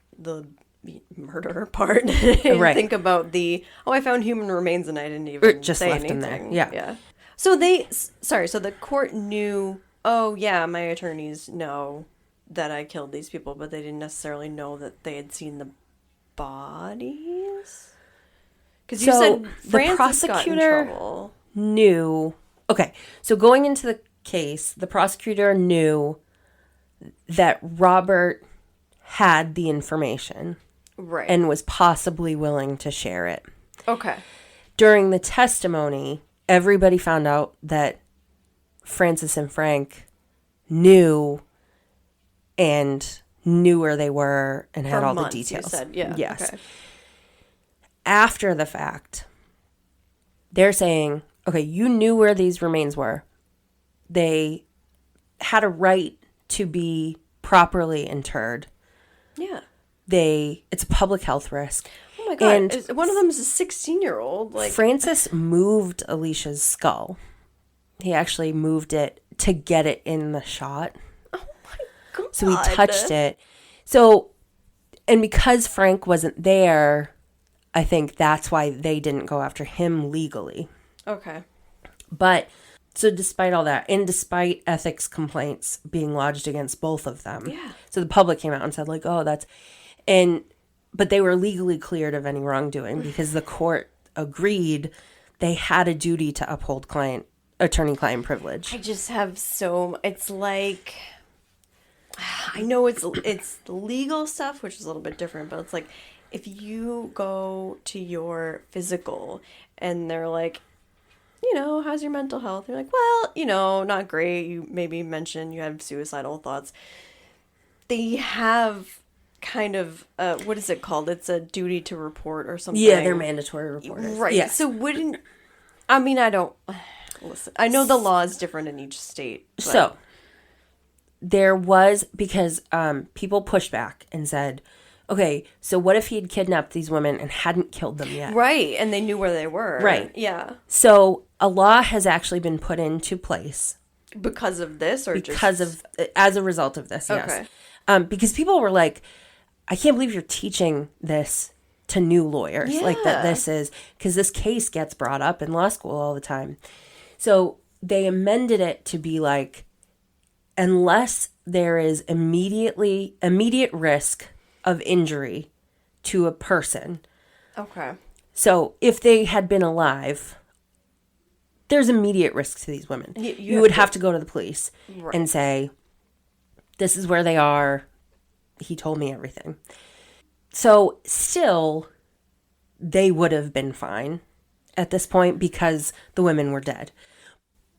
murder part. I didn't think about I found human remains and I didn't even just say left anything. them there. Yeah. So the court knew, oh, yeah, my attorneys know that I killed these people, but they didn't necessarily know that they had seen the bodies? Because you said Francis prosecutor got in trouble. Knew. Okay, so going into the case, the prosecutor knew that Robert had the information. Right. And was possibly willing to share it. Okay. During the testimony, everybody found out that Francis and Frank knew where they were and had all months, the details. You said. Yeah. Yes. Okay. After the fact, they're saying, okay, you knew where these remains were. They had a right to be properly interred. Yeah. It's a public health risk. Oh my God. And one of them is a 16-year-old. Like Francis moved Alicia's skull. He actually moved it to get it in the shot. Oh my God. So he touched it. So, and because Frank wasn't there, I think that's why they didn't go after him legally. Okay. But, so despite all that, and despite ethics complaints being lodged against both of them. Yeah. So the public came out and said, like, oh, but they were legally cleared of any wrongdoing because the court agreed they had a duty to uphold attorney-client privilege. I just have it's like, I know it's legal stuff, which is a little bit different, but it's like, if you go to your physical and they're like, how's your mental health? You're like, well, not great. You maybe mentioned you have suicidal thoughts. They have kind of, what is it called? It's a duty to report or something. Yeah, they're mandatory reporters. Right. Yeah. So I don't, listen, I know the law is different in each state. But. So, there was, because people pushed back and said, okay, so what if he had kidnapped these women and hadn't killed them yet? Right, and they knew where they were. Right. Yeah. So, a law has actually been put into place. Because of this, or as a result of this, yes. Okay. Because people were like, I can't believe you're teaching this to new lawyers. Yeah. Like that this is, because this case gets brought up in law school all the time. So they amended it to be like, unless there is immediate risk of injury to a person. Okay. So if they had been alive, there's immediate risk to these women. You would have to go to the police and say, this is where they are. He told me everything. So still, they would have been fine. at this point because the women were dead.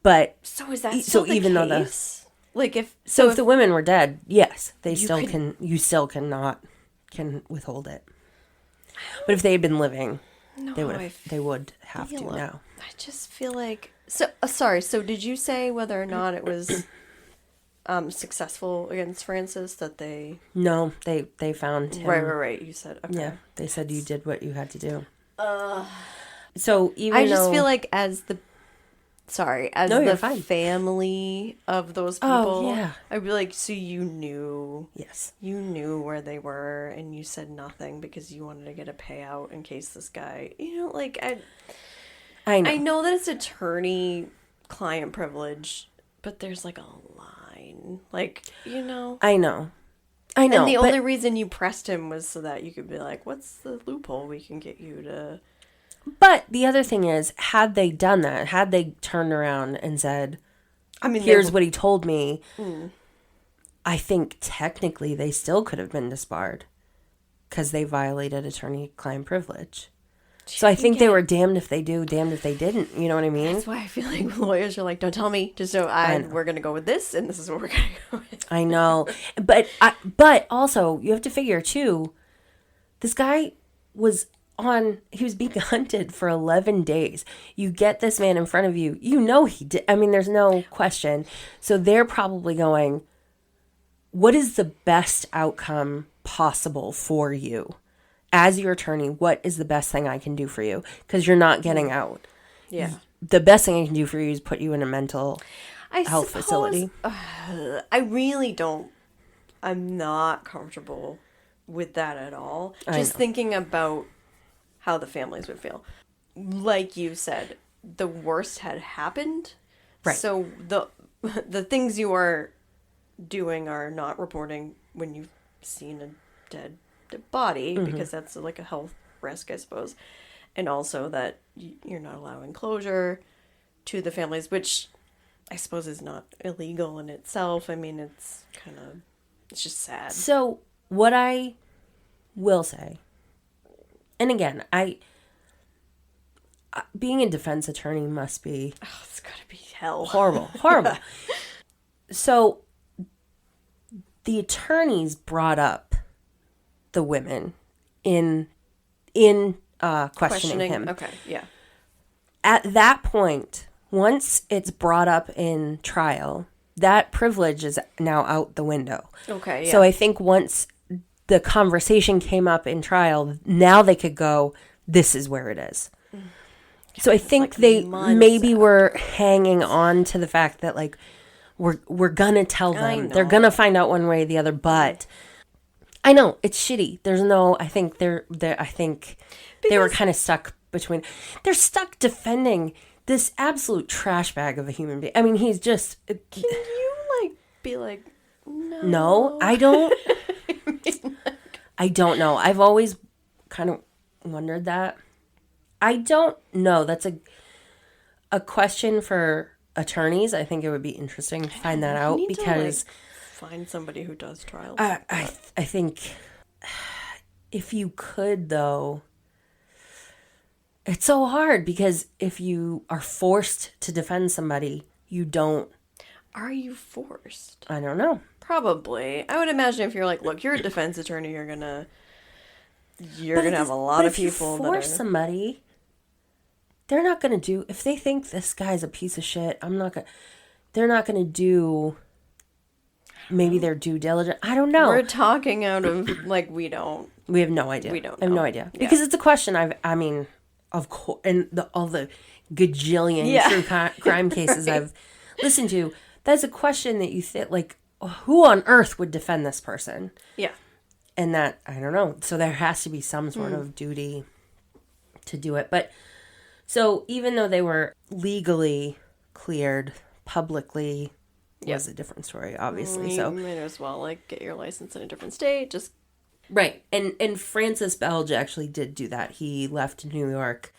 But So is that still the even case? though the Like if if the women were dead, yes, they still could- can. You still can withhold it. But if they had been living, they would have to now. I just feel like so. Sorry. So did you say whether or not it was successful against Francis that they? No, they found him. Right. You said okay. Yeah, they said you did what you had to do. So even I just feel like as the you're fine. family of those people, yeah. I'd be like, so you knew, Yes, you knew where they were, and you said nothing because you wanted to get a payout in case this guy, like I know. I know that it's attorney-client privilege, but there's like a line, like I know. And the only reason you pressed him was so that you could be like, what's the loophole we can get you to? But the other thing is, had they done that, had they turned around and said, here's what he told me, I think technically they still could have been disbarred because they violated attorney-client privilege. So I think they were damned if they do, damned if they didn't. You know what I mean? That's why I feel like lawyers are like, don't tell me. Just so we're going to go with this, and this is what we're going to go with. I know. But also, you have to figure, too, this guy he was being hunted for 11 days. You get this man in front of you. You know he did. I mean, there's no question. So they're probably going, what is the best outcome possible for you? As your attorney, what is the best thing I can do for you? Because you're not getting out. Yeah. The best thing I can do for you is put you in a mental health facility. I really don't. I'm not comfortable with that at all. Just thinking about how the families would feel. Like you said, the worst had happened. Right. So the things you are doing are not reporting when you've seen a dead body, because that's like a health risk, I suppose. And also that you're not allowing closure to the families, which I suppose is not illegal in itself. I mean, it's just sad. So what I will say, and again, being a defense attorney must be it's gotta be hell. Horrible. So the attorneys brought up the women in questioning him. Okay, yeah. At that point, once it's brought up in trial, that privilege is now out the window. Okay, yeah. So I think once the conversation came up in trial, now they could go, this is where it is. So I think like they maybe were hanging on to the fact that, like, we're gonna tell them. They're gonna find out one way or the other, but I know it's shitty. There's no. I think they were kind of stuck between. They're stuck defending this absolute trash bag of a human being. I mean, he's just. Can you be like, no? No, I don't. I don't know. I've always kind of wondered that. I don't know. That's a question for attorneys. I think it would be interesting to find that out because find somebody who does trials. I think if you could, though, it's so hard because if you are forced to defend somebody, you don't. Are you forced? I don't know. Probably. I would imagine if you're like, look, you're a defense attorney, you're gonna have a lot of people that force somebody. They're not gonna do if they think this guy's a piece of shit. They're not gonna do. Maybe they're due diligent. I don't know. We're talking out of we don't. We have no idea. We don't. I have no idea because it's a question. I mean, of course, and all the gajillion true crime cases I've listened to. That's a question that you think like. Who on earth would defend this person? Yeah. And that, I don't know. So there has to be some sort of duty to do it. But, so even though they were legally cleared, publicly was a different story, obviously. So you might as well, get your license in a different state. Just right. And Francis Belge actually did do that. He left New York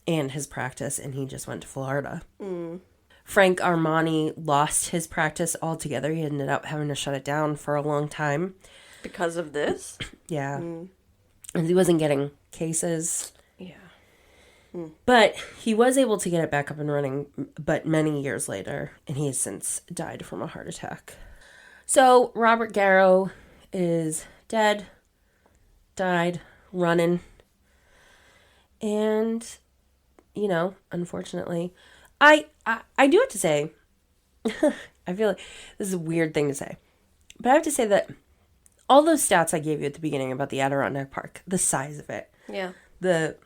and his practice, and he just went to Florida. Frank Armani lost his practice altogether. He ended up having to shut it down for a long time. Because of this? Yeah. And he wasn't getting cases. Yeah. But he was able to get it back up and running, but many years later, and he has since died from a heart attack. So Robert Garrow is dead, died, running. And, you know, unfortunately, I do have to say, I feel like this is a weird thing to say, but I have to say that all those stats I gave you at the beginning about the Adirondack Park, the size of it, the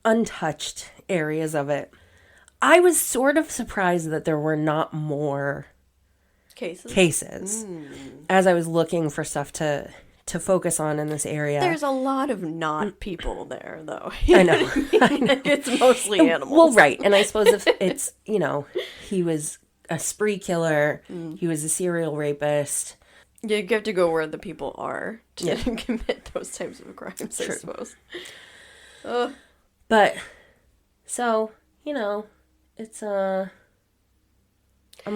untouched areas of it, I was sort of surprised that there were not more cases as I was looking for stuff to focus on in this area. There's a lot of not people there, though. I know. I know. It's mostly animals. Well, right. And I suppose if it's, you know, he was a spree killer, he was a serial rapist. Yeah, you have to go where the people are to commit those types of crimes, I suppose. But, so, you know, it's, I'm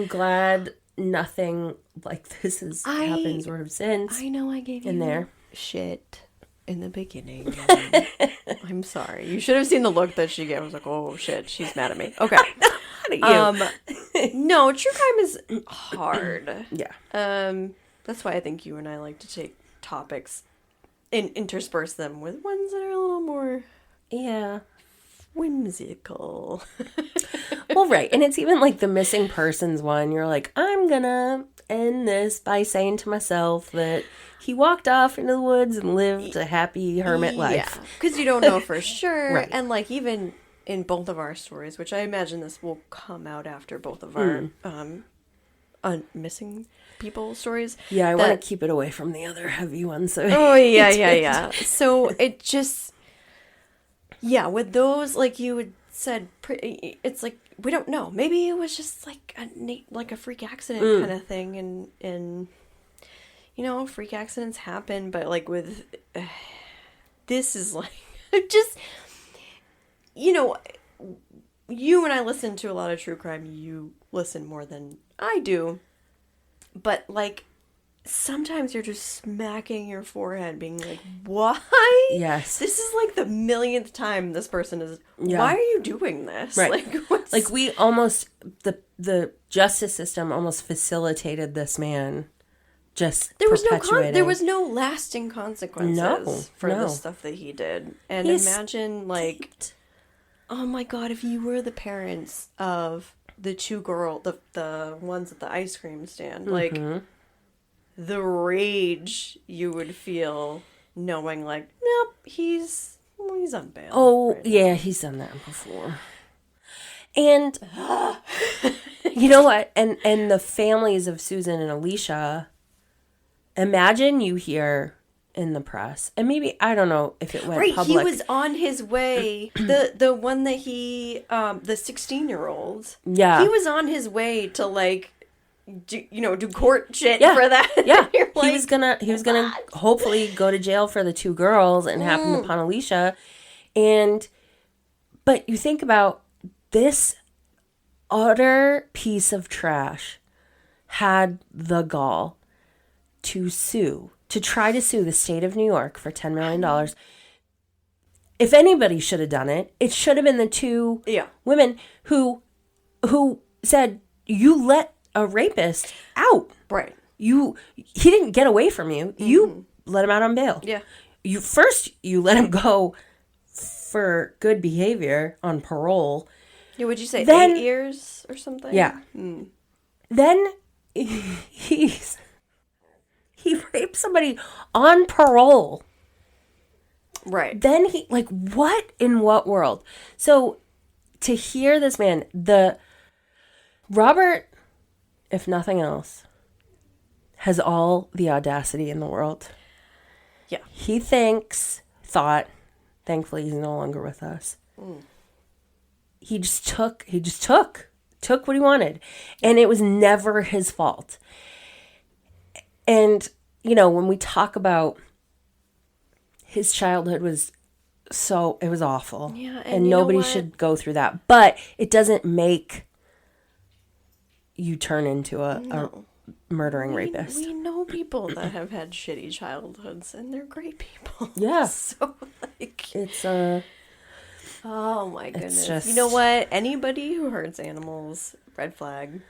glad nothing like this has happened sort of since. I know I gave you there shit in the beginning. I'm sorry. You should have seen the look that she gave. I was like, oh shit, she's mad at me. Okay. No, true crime is hard. Yeah. That's why I think you and I like to take topics and intersperse them with ones that are a little more whimsical. Well, right. And it's even like the missing persons one. You're like, I'm gonna end this by saying to myself that he walked off into the woods and lived a happy hermit life. Because you don't know for sure. Right. And like even in both of our stories, which I imagine this will come out after both of our missing people stories. Yeah, I want to keep it away from the other heavy ones. So yeah. So it just, with those, like you had said, it's like, we don't know. Maybe it was just like a freak accident kind of thing. And, you know, freak accidents happen, but like with, this is like, just, you know, you and I listen to a lot of true crime. You listen more than I do. But, like, sometimes you're just smacking your forehead being like, why? Yes. This is, like, the millionth time this person is... Yeah. Why are you doing this? Right. Like, we almost... The justice system almost facilitated this man just there was no lasting consequences for the stuff that he did. And imagine, like... Oh, my God, if you were the parents of... the two the ones at the ice cream stand, like the rage you would feel knowing, like, nope, he's on bail. Oh, yeah, he's done that before. And you know what? And the families of Susan and Alicia, imagine you hear in the press, and maybe I don't know if it went public. He was on his way. The one that the 16-year-old. Yeah, he was on his way to like, do court shit for that. Yeah, like, he was gonna hopefully go to jail for the two girls and happen upon Alicia, but you think about this utter piece of trash had the gall to try to sue the state of New York for $10 million. If anybody should have done it, it should have been the two women who said, you let a rapist out. Right. He didn't get away from you. You let him out on bail. Yeah. You let him go for good behavior on parole. Yeah, would you say 8 years or something? Yeah. Then he raped somebody on parole. Right. Then what in what world? So to hear this man, Robert, if nothing else, has all the audacity in the world. Yeah. He thought, thankfully he's no longer with us. He just took what he wanted. And it was never his fault. And, when we talk about his childhood it was awful. Yeah, and nobody should go through that. But it doesn't make you turn into a murdering rapist. We know people that have had shitty childhoods, and they're great people. Yeah. So, like... It's, Oh my goodness. just... You know what? Anybody who hurts animals, red flag.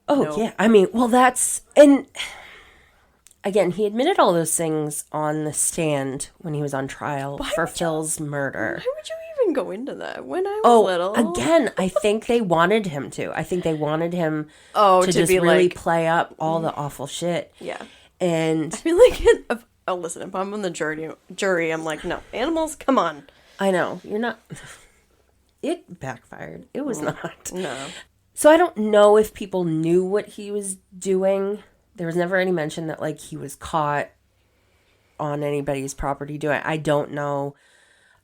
Oh, Nope. yeah. I mean, well, that's... And again, he admitted all those things on the stand when he was on trial for Phil's murder. Why would you even go into that when I was little? Again, I think they wanted him to. I think they wanted him to just be really like... play up all the awful shit. Yeah. And... I feel like... Oh, listen, if I'm on the jury, I'm like, no, animals, come on. I know. You're not... It backfired. It was not. No. So I don't know if people knew what he was doing. There was never any mention that, like, he was caught on anybody's property doing it. I don't know.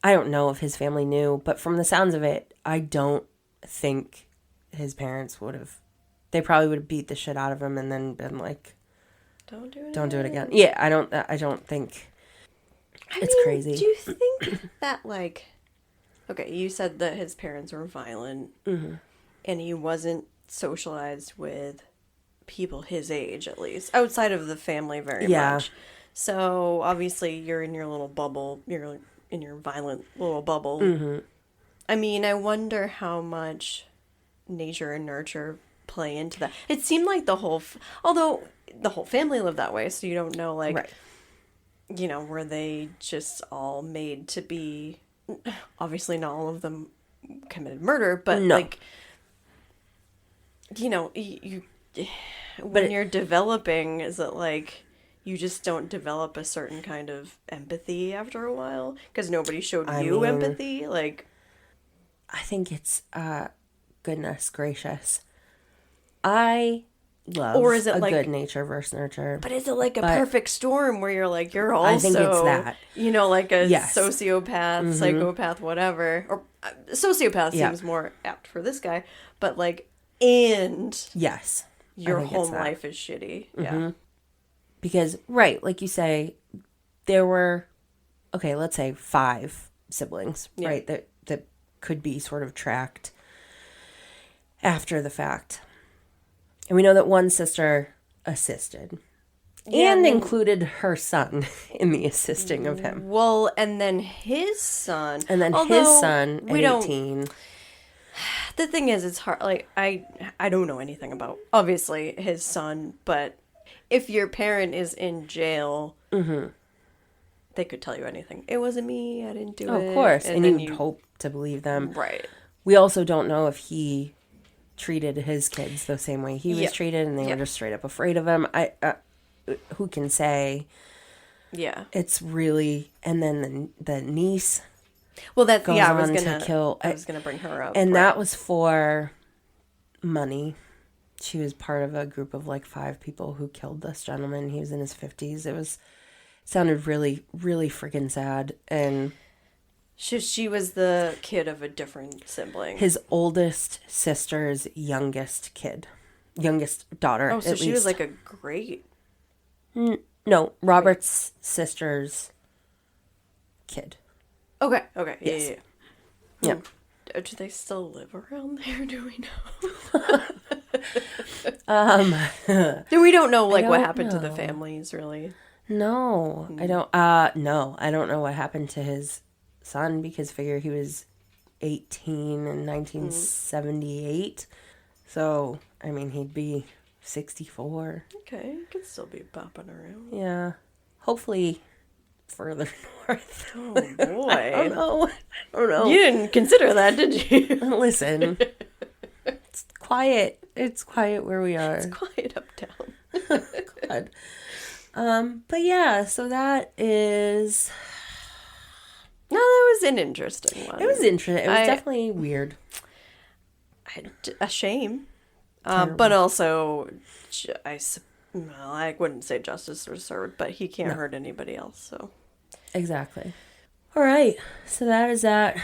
I don't know if his family knew. But from the sounds of it, I don't think his parents would have... They probably would have beat the shit out of him and then been like... Don't do it Don't do it again. Yeah, I don't think... It's crazy. Do you think that, like... Okay, you said that his parents were violent, and he wasn't socialized with people his age, at least, outside of the family very much. So, obviously, you're in your little bubble. You're in your violent little bubble. I mean, I wonder how much nature and nurture play into that. It seemed like although the whole family lived that way, so you don't know, like, Right. You know, were they just all made to be... Obviously, not all of them committed murder, but like, you know, when you're developing, is it like you just don't develop a certain kind of empathy after a while because nobody showed you empathy? Like, I think it's goodness gracious. I love or is it a like good nature versus nurture. But is it like a perfect storm where you're like, you're also, I think it's that. You know, like a sociopath, psychopath, whatever. Or sociopath seems more apt for this guy. But like, and yes, your home life is shitty. Yeah. Because, right, like you say, there were, okay, let's say 5 siblings, right, that could be sort of tracked after the fact. And we know that one sister assisted and included her son in the assisting of him. Well, and then his son. And then his son at 18. The thing is, it's hard. Like, I don't know anything about, obviously, his son. But if your parent is in jail, they could tell you anything. It wasn't me. I didn't do it. Of course. And you'd hope to believe them. Right. We also don't know if he treated his kids the same way he was treated, and they were just straight up afraid of him. Who can say? Yeah, it's really. And then the niece. Well, that goes I on to kill. I was gonna bring her up, and that was for money. She was part of a group of like 5 people who killed this gentleman. He was in his 50s. Sounded really, really freaking sad. And she was the kid of a different sibling. His oldest sister's youngest daughter. Oh, so she was like a great... No, Robert's sister's kid. Okay. Yes. Yeah. Do they still live around there? Do we know? We don't know, like, what happened to the families, really. No, I don't. No, I don't know what happened to his son because figure he was 18 in 1978. So, I mean, he'd be 64. Okay, he could still be popping around. Yeah. Hopefully further north. Oh, boy. I don't know. You didn't consider that, did you? Listen. It's quiet. It's quiet where we are. It's quiet uptown. God. But yeah, so that is... No, that was an interesting one. It was interesting. It was definitely weird. A shame. But also, I wouldn't say justice was served, but he can't hurt anybody else, so. Exactly. All right. So that is that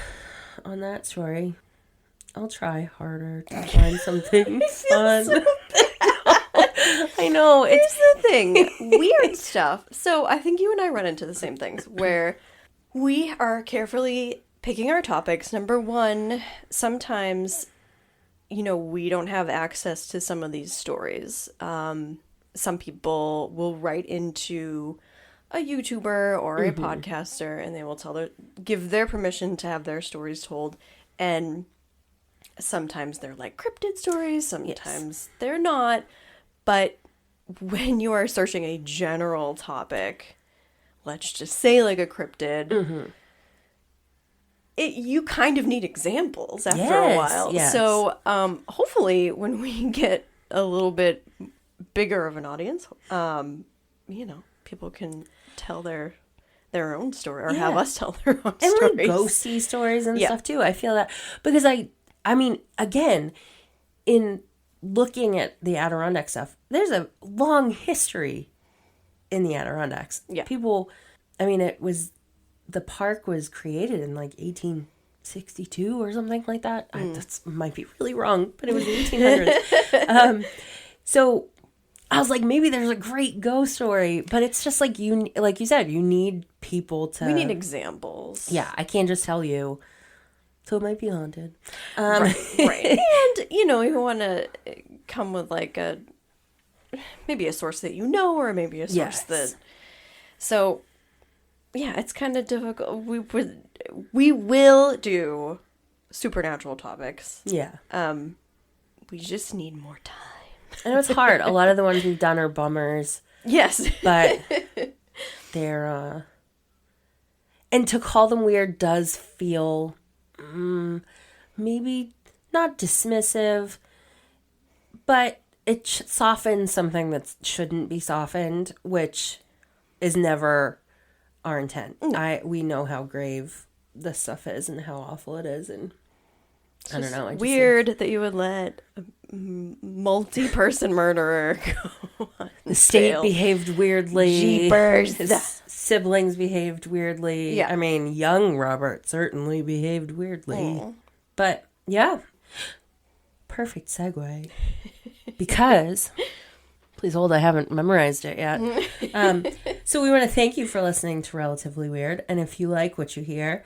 on that story. I'll try harder to find something fun. So I know. Here's the thing. Weird stuff. So I think you and I run into the same things where we are carefully picking our topics. Number one, sometimes, we don't have access to some of these stories. Some people will write into a YouTuber or a podcaster, and they will give their permission to have their stories told. And sometimes they're like cryptid stories, sometimes they're not. But when you are searching a general topic, let's just say like a cryptid, you kind of need examples after a while. Yes. So hopefully when we get a little bit bigger of an audience, people can tell their own story or have us tell their own and stories. like ghosty stories and stuff too. I feel that because I mean, again, in looking at the Adirondack stuff, there's a long history in the Adirondacks. Yeah. People, I mean, the park was created in like 1862 or something like that. That might be really wrong, but it was the 1800s. So I was like, maybe there's a great ghost story, but it's just like like you said, you need people to. We need examples. Yeah, I can't just tell you. So it might be haunted. Right. And, you want to come with like maybe a source that you know, or maybe a source that. So, yeah, it's kind of difficult. We will do supernatural topics. Yeah. We just need more time. I know it's hard. A lot of the ones we've done are bummers. Yes. But they're, and to call them weird does feel maybe not dismissive, but it softens something that shouldn't be softened, which is never our intent. We know how grave this stuff is and how awful it is, and I don't know. Weird that you would let a multi-person murderer go on the state behaved weirdly. Jeepers. His siblings behaved weirdly. Yeah. I mean, young Robert certainly behaved weirdly. But, yeah. Perfect segue. Because, please hold, I haven't memorized it yet. So we want to thank you for listening to Relatively Weird. And if you like what you hear,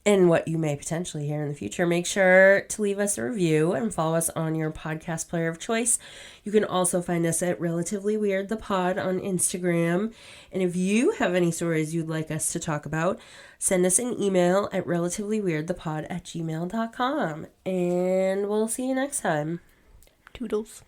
and what you may potentially hear in the future, make sure to leave us a review and follow us on your podcast player of choice. You can also find us at Relatively Weird the Pod on Instagram. And if you have any stories you'd like us to talk about, send us an email at relativelyweirdthepod@gmail.com. And we'll see you next time. Toodles.